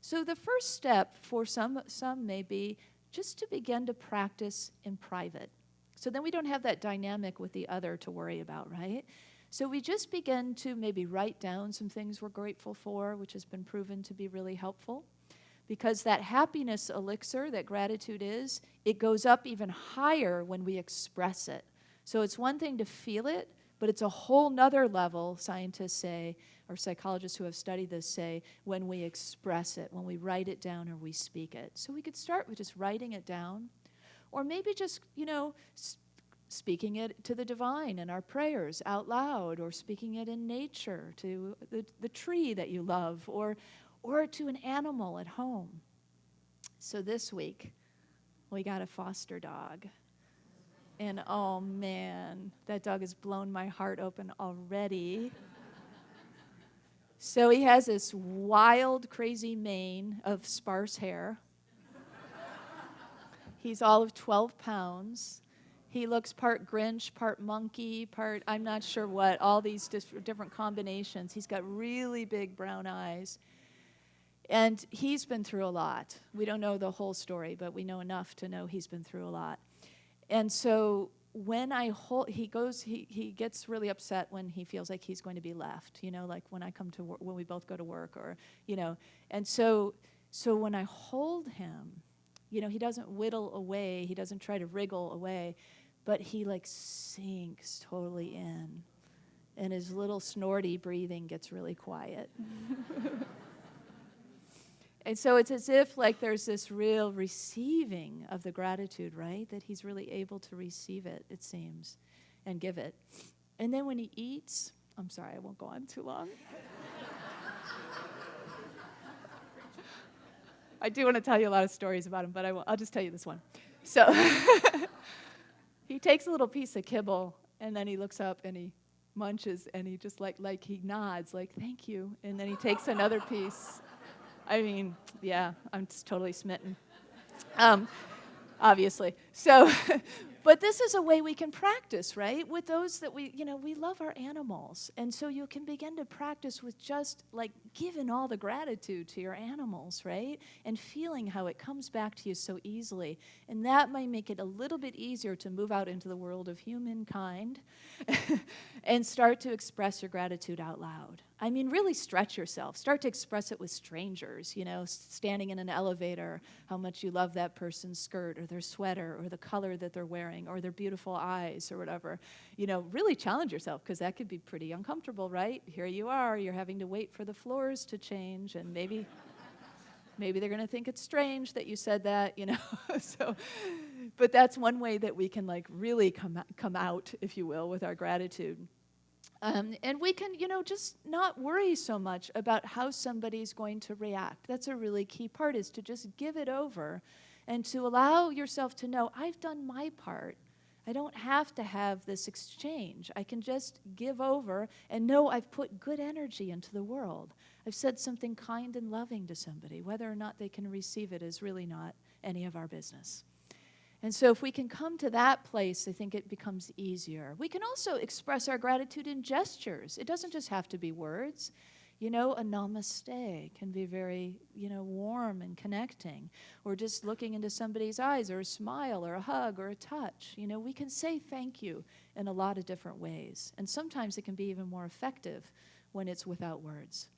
Speaker 5: So the first step for some may be just to begin to practice in private. So then we don't have that dynamic with the other to worry about, right? So we just begin to maybe write down some things we're grateful for, which has been proven to be really helpful. Because that happiness elixir that gratitude is, it goes up even higher when we express it. So it's one thing to feel it, but it's a whole nother level, scientists say, or psychologists who have studied this say, when we express it, when we write it down or we speak it. So we could start with just writing it down, or maybe just, speaking it to the divine in our prayers out loud, or speaking it in nature to the tree that you love, or to an animal at home. So this week, we got a foster dog. And oh man, that dog has blown my heart open already. So he has this wild, crazy mane of sparse hair. He's all of 12 pounds. He looks part Grinch, part monkey, part I'm not sure what, all these different combinations. He's got really big brown eyes. And he's been through a lot. We don't know the whole story, but we know enough to know he's been through a lot. And so when he gets really upset when he feels like he's going to be left, like when I come to work, when we both go to work, or, And so when I hold him, he doesn't whittle away, he doesn't try to wriggle away, but he like sinks totally in. And his little snorty breathing gets really quiet. And so it's as if like there's this real receiving of the gratitude, right? That he's really able to receive it, it seems, and give it. And then when he eats, I'm sorry, I won't go on too long. I do want to tell you a lot of stories about him, but I'll just tell you this one. So he takes a little piece of kibble, and then he looks up and he munches, and he just like he nods, like, thank you. And then he takes another piece. I mean, yeah, I'm just totally smitten, obviously. So, but this is a way we can practice, right? With those that we love our animals. And so you can begin to practice with just like giving all the gratitude to your animals, right? And feeling how it comes back to you so easily. And that might make it a little bit easier to move out into the world of humankind and start to express your gratitude out loud. I mean, really stretch yourself. Start to express it with strangers, standing in an elevator, how much you love that person's skirt or their sweater or the color that they're wearing or their beautiful eyes or whatever. Really challenge yourself, because that could be pretty uncomfortable, right? Here you are, you're having to wait for the floors to change, and maybe they're going to think it's strange that you said that, So, but that's one way that we can like really come out, if you will, with our gratitude. And we can, just not worry so much about how somebody's going to react. That's a really key part, is to just give it over and to allow yourself to know, I've done my part. I don't have to have this exchange. I can just give over and know I've put good energy into the world. I've said something kind and loving to somebody. Whether or not they can receive it is really not any of our business. And so if we can come to that place, I think it becomes easier. We can also express our gratitude in gestures. It doesn't just have to be words. A namaste can be very, warm and connecting. Or just looking into somebody's eyes, or a smile, or a hug, or a touch. We can say thank you in a lot of different ways. And sometimes it can be even more effective when it's without words.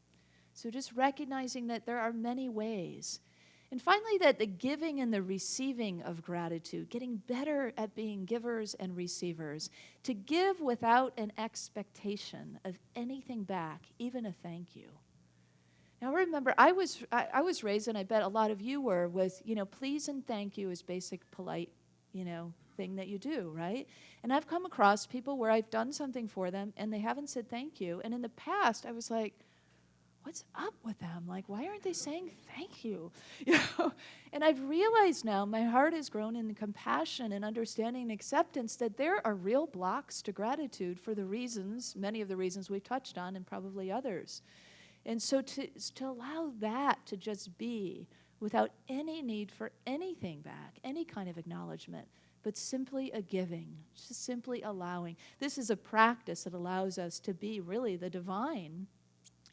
Speaker 5: So just recognizing that there are many ways. And finally, that the giving and the receiving of gratitude, getting better at being givers and receivers, to give without an expectation of anything back, even a thank you. Now remember, I was raised, and I bet a lot of you were, with, please and thank you is basic polite, thing that you do, right? And I've come across people where I've done something for them, and they haven't said thank you. And in the past, I was like, what's up with them? Like, why aren't they saying thank you? And I've realized now, my heart has grown in compassion and understanding and acceptance that there are real blocks to gratitude for the reasons, many of the reasons we've touched on, and probably others. And so to allow that to just be without any need for anything back, any kind of acknowledgement, but simply a giving, just simply allowing. This is a practice that allows us to be really the divine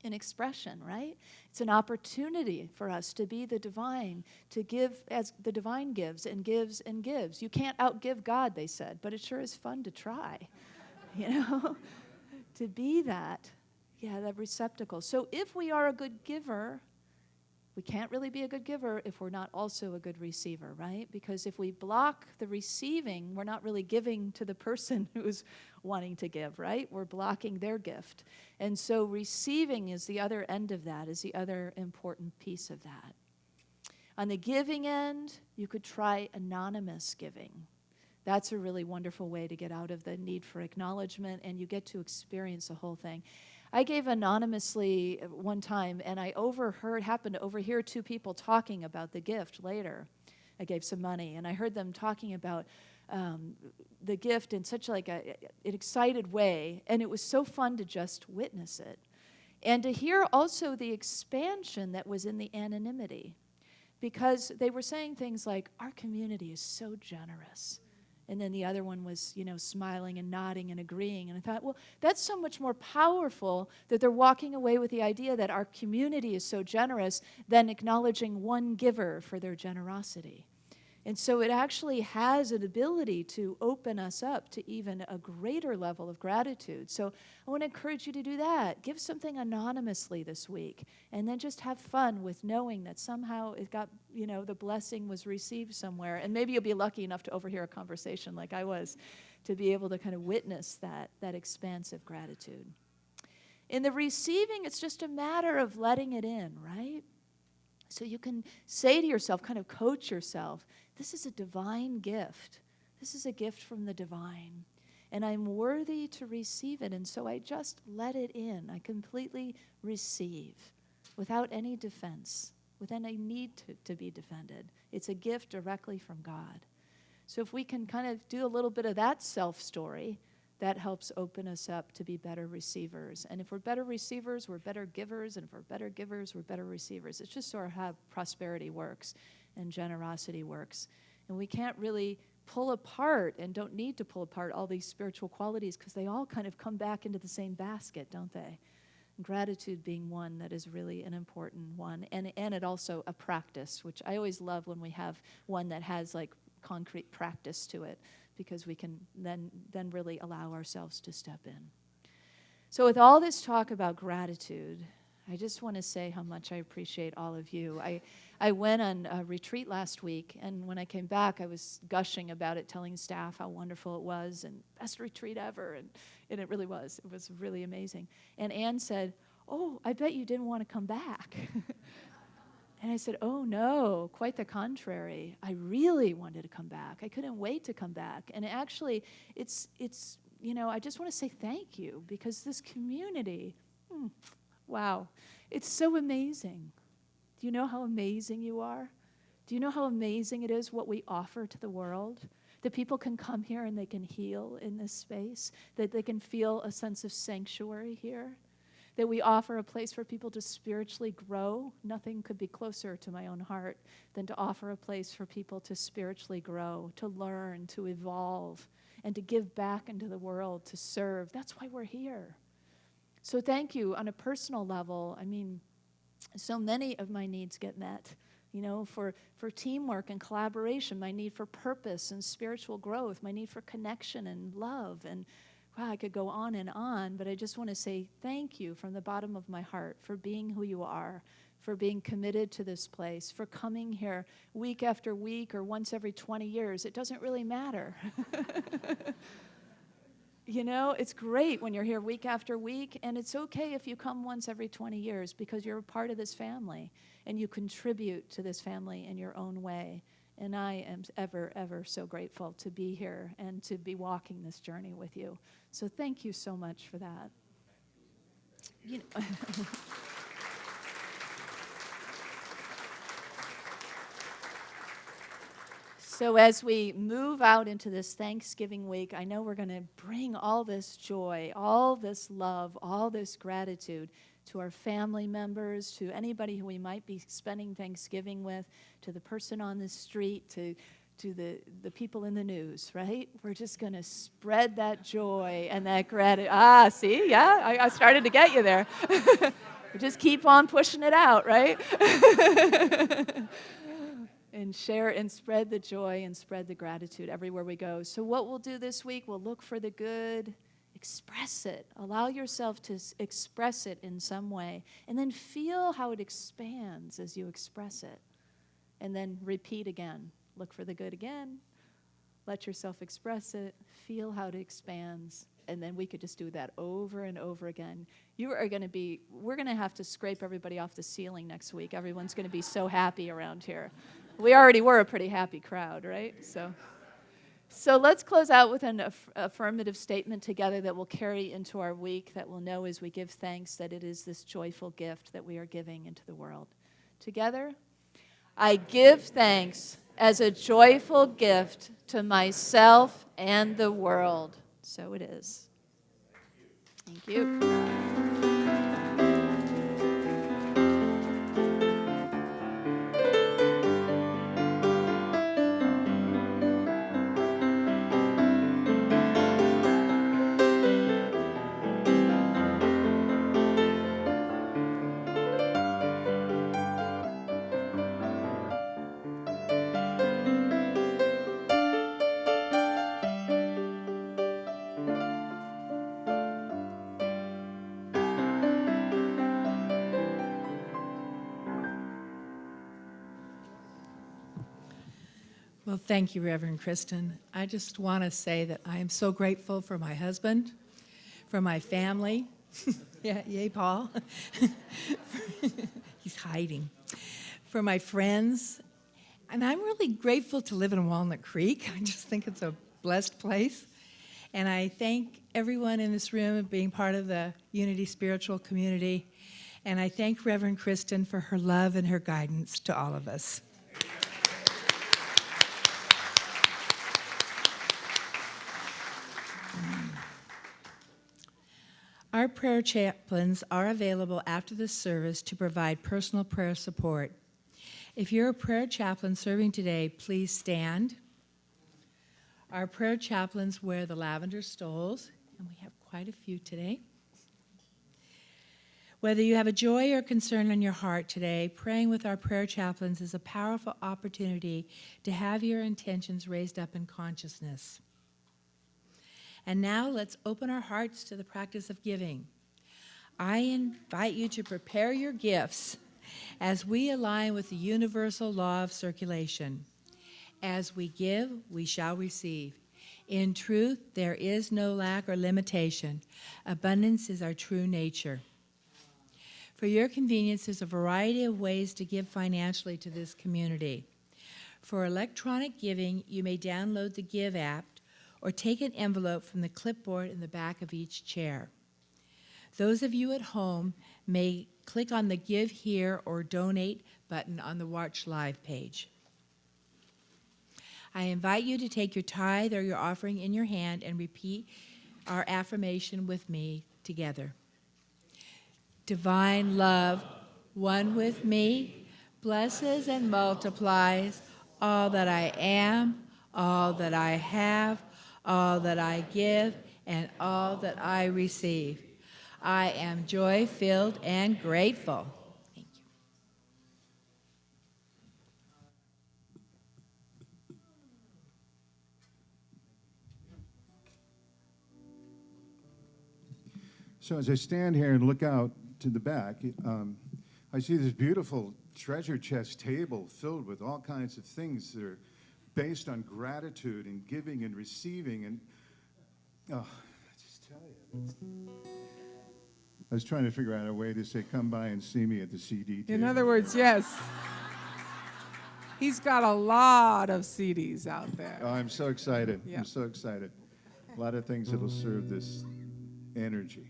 Speaker 5: an expression, right? It's an opportunity for us to be the divine, to give as the divine gives and gives and gives. You can't outgive God, they said, but it sure is fun to try, you know, to be that receptacle. So if we are a good giver, we can't really be a good giver if we're not also a good receiver, right? Because if we block the receiving, we're not really giving to the person who's wanting to give, right? We're blocking their gift. And so receiving is the other end of that, is the other important piece of that. On the giving end, you could try anonymous giving. That's a really wonderful way to get out of the need for acknowledgement, and you get to experience the whole thing. I gave anonymously one time, and I happened to overhear two people talking about the gift later. I gave some money, and I heard them talking about the gift in such like an excited way, and it was so fun to just witness it. And to hear also the expansion that was in the anonymity, because they were saying things like, our community is so generous. And then the other one was, smiling and nodding and agreeing. And I thought, well, that's so much more powerful that they're walking away with the idea that our community is so generous than acknowledging one giver for their generosity. And so it actually has an ability to open us up to even a greater level of gratitude. So I want to encourage you to do that. Give something anonymously this week, and then just have fun with knowing that somehow it got, the blessing was received somewhere. And maybe you'll be lucky enough to overhear a conversation like I was, to be able to kind of witness that expansive gratitude. In the receiving, it's just a matter of letting it in, right? So you can say to yourself, kind of coach yourself, this is a divine gift. This is a gift from the divine. And I'm worthy to receive it. And so I just let it in. I completely receive without any defense, without any need to be defended. It's a gift directly from God. So if we can kind of do a little bit of that self-story, that helps open us up to be better receivers. And if we're better receivers, we're better givers. And if we're better givers, we're better receivers. It's just sort of how prosperity works and generosity works. And we can't really pull apart, and don't need to pull apart, all these spiritual qualities, because they all kind of come back into the same basket, don't they? And gratitude being one that is really an important one. And it also a practice, which I always love when we have one that has like concrete practice to it, because we can then really allow ourselves to step in. So with all this talk about gratitude, I just want to say how much I appreciate all of you. I went on a retreat last week, and when I came back, I was gushing about it, telling staff how wonderful it was, and best retreat ever, and it really was. It was really amazing. And Anne said, oh, I bet you didn't want to come back. And I said, oh, no, quite the contrary. I really wanted to come back. I couldn't wait to come back. And actually, it's I just want to say thank you, because this community, wow, it's so amazing. Do you know how amazing you are? Do you know how amazing it is what we offer to the world? That people can come here and they can heal in this space, that they can feel a sense of sanctuary here, that we offer a place for people to spiritually grow. Nothing could be closer to my own heart than to offer a place for people to spiritually grow, to learn, to evolve, and to give back into the world, to serve. That's why we're here. So thank you on a personal level. I mean, so many of my needs get met, for teamwork and collaboration, my need for purpose and spiritual growth, my need for connection and love, and wow, I could go on, but I just want to say thank you from the bottom of my heart for being who you are, for being committed to this place, for coming here week after week or once every 20 years. It doesn't really matter. It's great when you're here week after week, and it's okay if you come once every 20 years, because you're a part of this family, and you contribute to this family in your own way. And I am ever, ever so grateful to be here and to be walking this journey with you. So thank you so much for that. So as we move out into this Thanksgiving week, I know we're going to bring all this joy, all this love, all this gratitude to our family members, to anybody who we might be spending Thanksgiving with, to the person on the street, to the people in the news, right? We're just going to spread that joy and that gratitude. See, yeah, I started to get you there. We just keep on pushing it out, right? And share and spread the joy and spread the gratitude everywhere we go. So what we'll do this week, we'll look for the good, express it. Allow yourself to express it in some way. And then feel how it expands as you express it. And then repeat again. Look for the good again. Let yourself express it. Feel how it expands. And then we could just do that over and over again. We're going to have to scrape everybody off the ceiling next week. Everyone's going to be so happy around here. We already were a pretty happy crowd, right? So let's close out with an affirmative statement together that will carry into our week, that we'll know as we give thanks that it is this joyful gift that we are giving into the world. Together, I give thanks as a joyful gift to myself and the world. So it is. Thank you.
Speaker 3: Well, thank you, Reverend Kristen. I just want to say that I am so grateful for my husband, for my family. Yeah, yay, Paul. He's hiding. For my friends. And I'm really grateful to live in Walnut Creek. I just think it's a blessed place. And I thank everyone in this room for being part of the Unity spiritual community. And I thank Reverend Kristen for her love and her guidance to all of us. Our prayer chaplains are available after the service to provide personal prayer support. If you're a prayer chaplain serving today, please stand. Our prayer chaplains wear the lavender stoles, and we have quite a few today. Whether you have a joy or concern on your heart today, praying with our prayer chaplains is a powerful opportunity to have your intentions raised up in consciousness. And now let's open our hearts to the practice of giving. I invite you to prepare your gifts as we align with the universal law of circulation. As we give, we shall receive. In truth, there is no lack or limitation. Abundance is our true nature. For your convenience, there's a variety of ways to give financially to this community. For electronic giving, you may download the Give app or take an envelope from the clipboard in the back of each chair. Those of you at home may click on the Give Here or Donate button on the Watch Live page. I invite you to take your tithe or your offering in your hand and repeat our affirmation with me together. Divine love, one with me, blesses and multiplies all that I am, all that I have, all that I give, and all that I receive. I am joy-filled and grateful. Thank you.
Speaker 1: So as I stand here and look out to the back, I see this beautiful treasure chest table filled with all kinds of things that are based on gratitude and giving and receiving. And I just tell you, I was trying to figure out a way to say, come by and see me at the CD table.
Speaker 2: In other words, yes. He's got a lot of CDs out there.
Speaker 1: Oh, I'm so excited.
Speaker 2: Yeah.
Speaker 1: I'm so excited. A lot of things that'll serve this energy.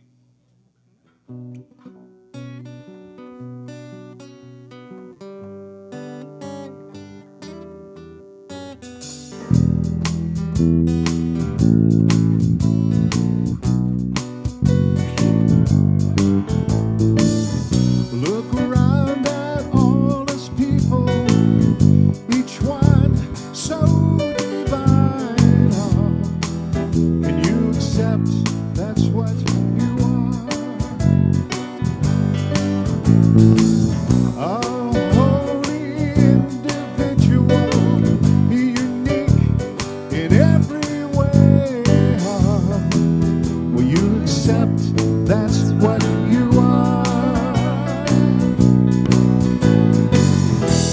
Speaker 1: Look around at all us people, each one so divine. Oh, can you accept that's what you are? except that's what you are.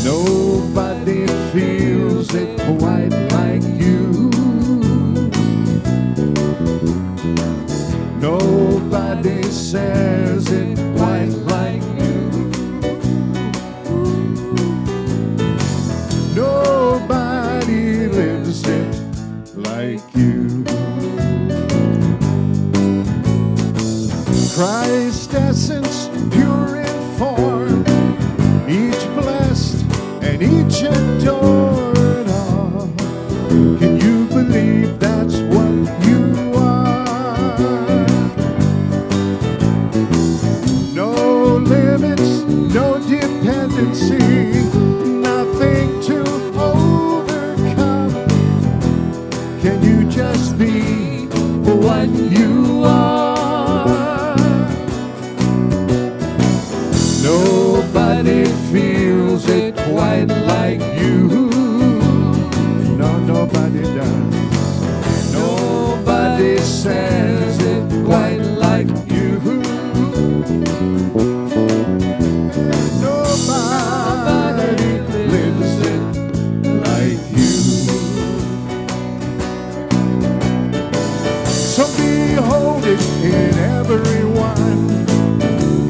Speaker 1: Nobody feels it quite like you. Nobody says it quite like you. Nobody lives it like you. Christ essence, pure in form, each blessed and each adored. Oh, can you believe that's what you are? No limits, no dependency, nothing to overcome. Can you just be what you are? Nobody feels it quite like you. No, nobody does. Nobody says it quite like you. Nobody lives it like you. So behold it in everyone,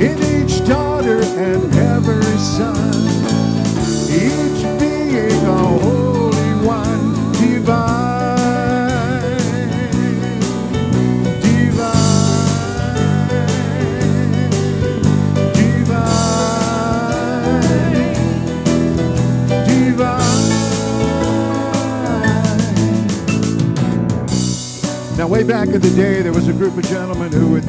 Speaker 1: in each daughter and every son, each being a holy one, divine, divine, divine, divine. Now, way back in the day, there was a group of gentlemen who would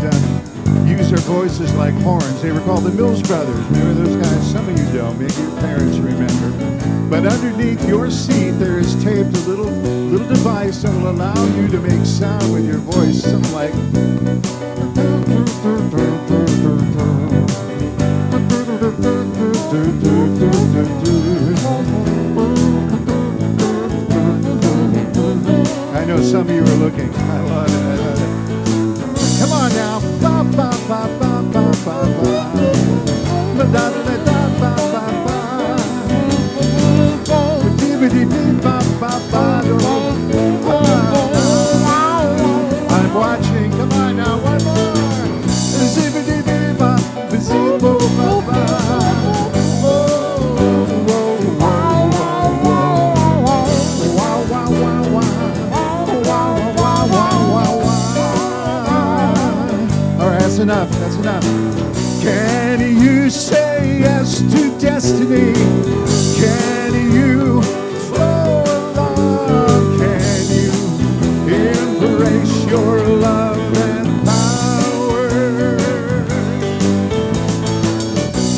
Speaker 1: use their voices like horns. They were called the Mills Brothers. Remember those guys? Some of you don't. Maybe your parents remember. But underneath your seat, there is taped a little device that will allow you to make sound with your voice, something like. I know some of you are looking. I love it. I love it. Come on now. Ba ba ba ba ba ba ba. Ba da da da da ba ba ba. Ba dee ba ba ba ba. I'm watching. Come on now. One more. Zibbidi ba zibbo ba ba. That's enough, that's enough. Can you say yes to destiny? Can you flow along? Can you embrace your love and power?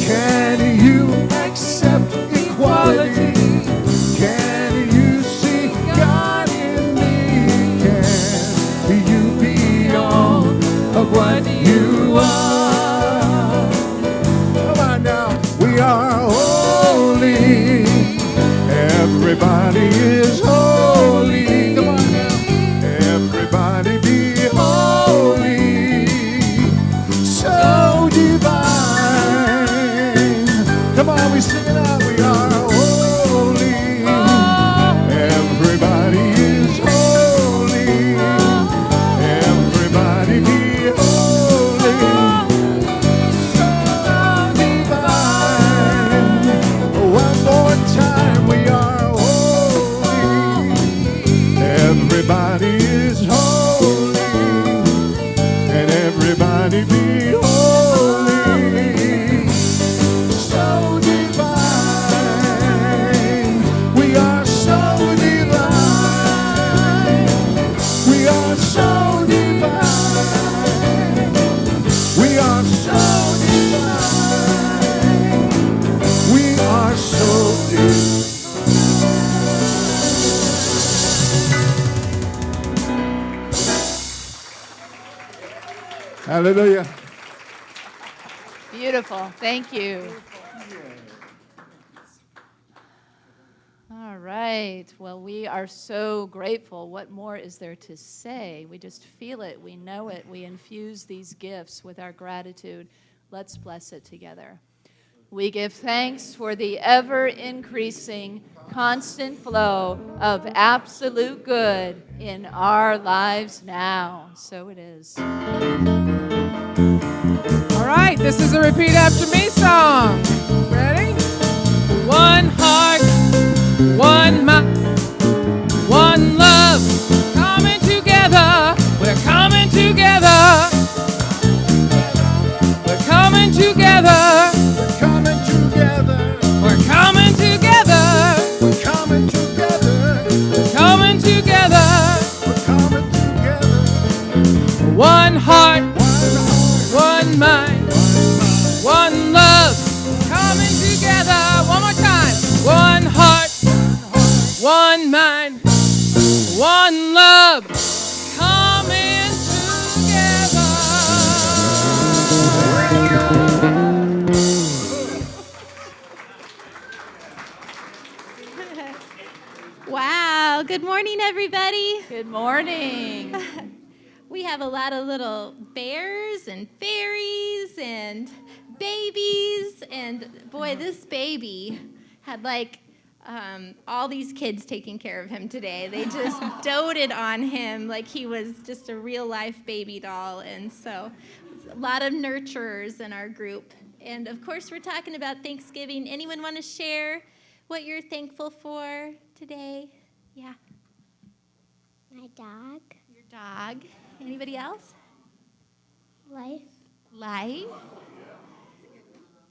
Speaker 1: Can you accept equality? Can you see God in me? Can you be all of what you are? Come on now. We are holy. Everybody is holy. Come on now. Everybody be holy. So divine. Come on, we sing it out. We are holy. Everybody is holy. Everybody be holy. So divine. One more time, we are holy. Everybody is holy. And everybody be holy. So divine. We are so divine. We are so divine. We are so divine. We are so divine. Hallelujah.
Speaker 5: Beautiful. Thank you. All right. Well, we are so grateful. What more is there to say? We just feel it. We know it. We infuse these gifts with our gratitude. Let's bless it together. We give thanks for the ever-increasing, constant flow of absolute good in our lives now. So it is.
Speaker 2: All right, this is a repeat after me song. Ready? One heart, one mind, one love, coming together. We're coming together. We're coming together.
Speaker 1: We're coming together.
Speaker 2: We're coming together.
Speaker 1: We're coming together.
Speaker 2: We're coming together.
Speaker 1: We're coming together.
Speaker 2: One heart, one mind, one love, coming together. One more time. One heart, one mind, one love, coming together.
Speaker 7: Wow, good morning, everybody.
Speaker 5: Good morning.
Speaker 7: We have a lot of little bears and fairies and babies, and boy, this baby had all these kids taking care of him today. They just doted on him like he was just a real life baby doll, and so a lot of nurturers in our group. And of course, we're talking about Thanksgiving. Anyone want to share what you're thankful for today? Yeah.
Speaker 8: My dog.
Speaker 7: Your dog. Anybody else?
Speaker 8: Life.
Speaker 7: Life.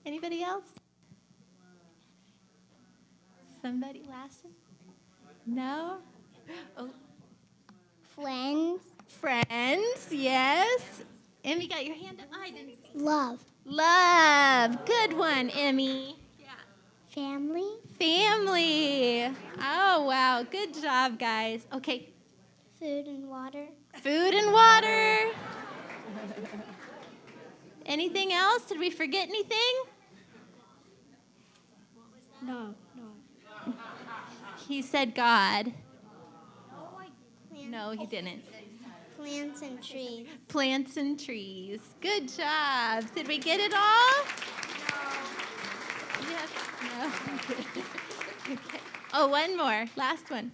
Speaker 7: Anybody else? Somebody last one? No? Oh,
Speaker 8: Friends.
Speaker 7: friends, yes. Emmy got your hand up. Oh, I didn't see.
Speaker 8: Love.
Speaker 7: Love. Good one, Emmy. Yeah.
Speaker 8: Family.
Speaker 7: Family. Oh, wow. Good job, guys. Okay.
Speaker 8: Food and water.
Speaker 7: Food and water. Anything else? Did we forget anything?
Speaker 8: No.
Speaker 7: He said God.
Speaker 8: Plants.
Speaker 7: No, he didn't.
Speaker 8: Plants and trees.
Speaker 7: Plants and trees. Good job. Did we get it all? No. Yes. No. Okay. Oh, one more. Last one.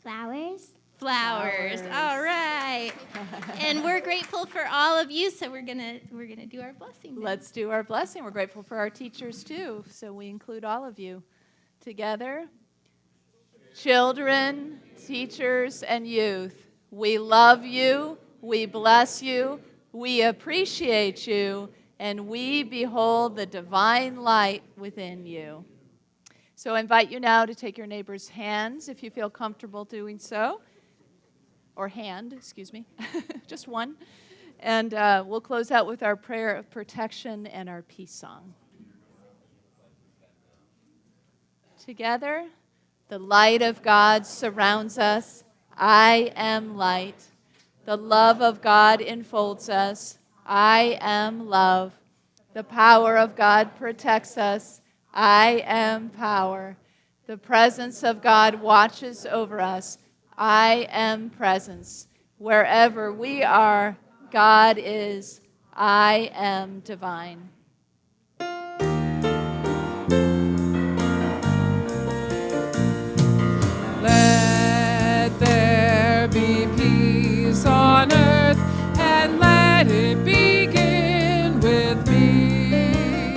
Speaker 8: Flowers.
Speaker 7: Flowers. All right. And we're grateful for all of you, so we're gonna do our blessing now.
Speaker 5: Let's do our blessing. We're grateful for our teachers too, so we include all of you. Together, children, teachers, and youth, we love you, we bless you, we appreciate you, and we behold the divine light within you. So I invite you now to take your neighbor's hands if you feel comfortable doing so. Or hand, excuse me, just one. And we'll close out with our prayer of protection and our peace song. Together, the light of God surrounds us. I am light. The love of God enfolds us. I am love. The power of God protects us. I am power. The presence of God watches over us. I am presence. Wherever we are, God is. I am divine.
Speaker 2: Let there be peace on earth, and let it begin with me.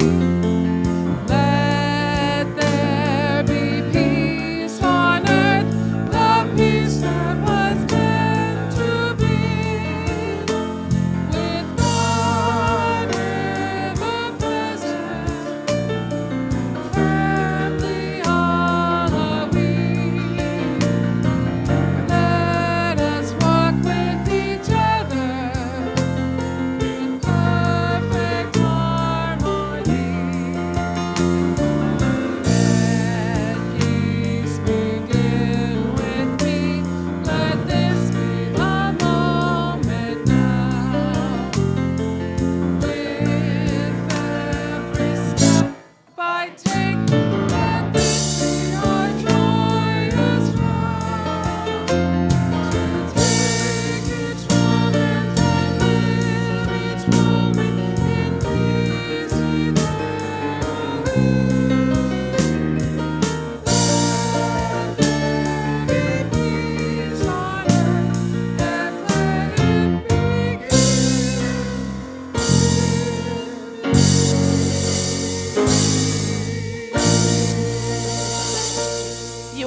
Speaker 2: Let there be peace on earth, the peace that was meant to be, with God in the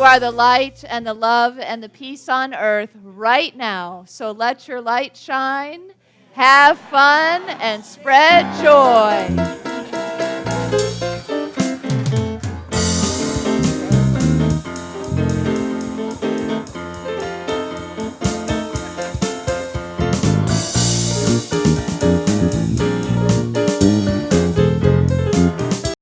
Speaker 5: You are the light and the love and the peace on earth right now. So let your light shine, have fun, and spread joy.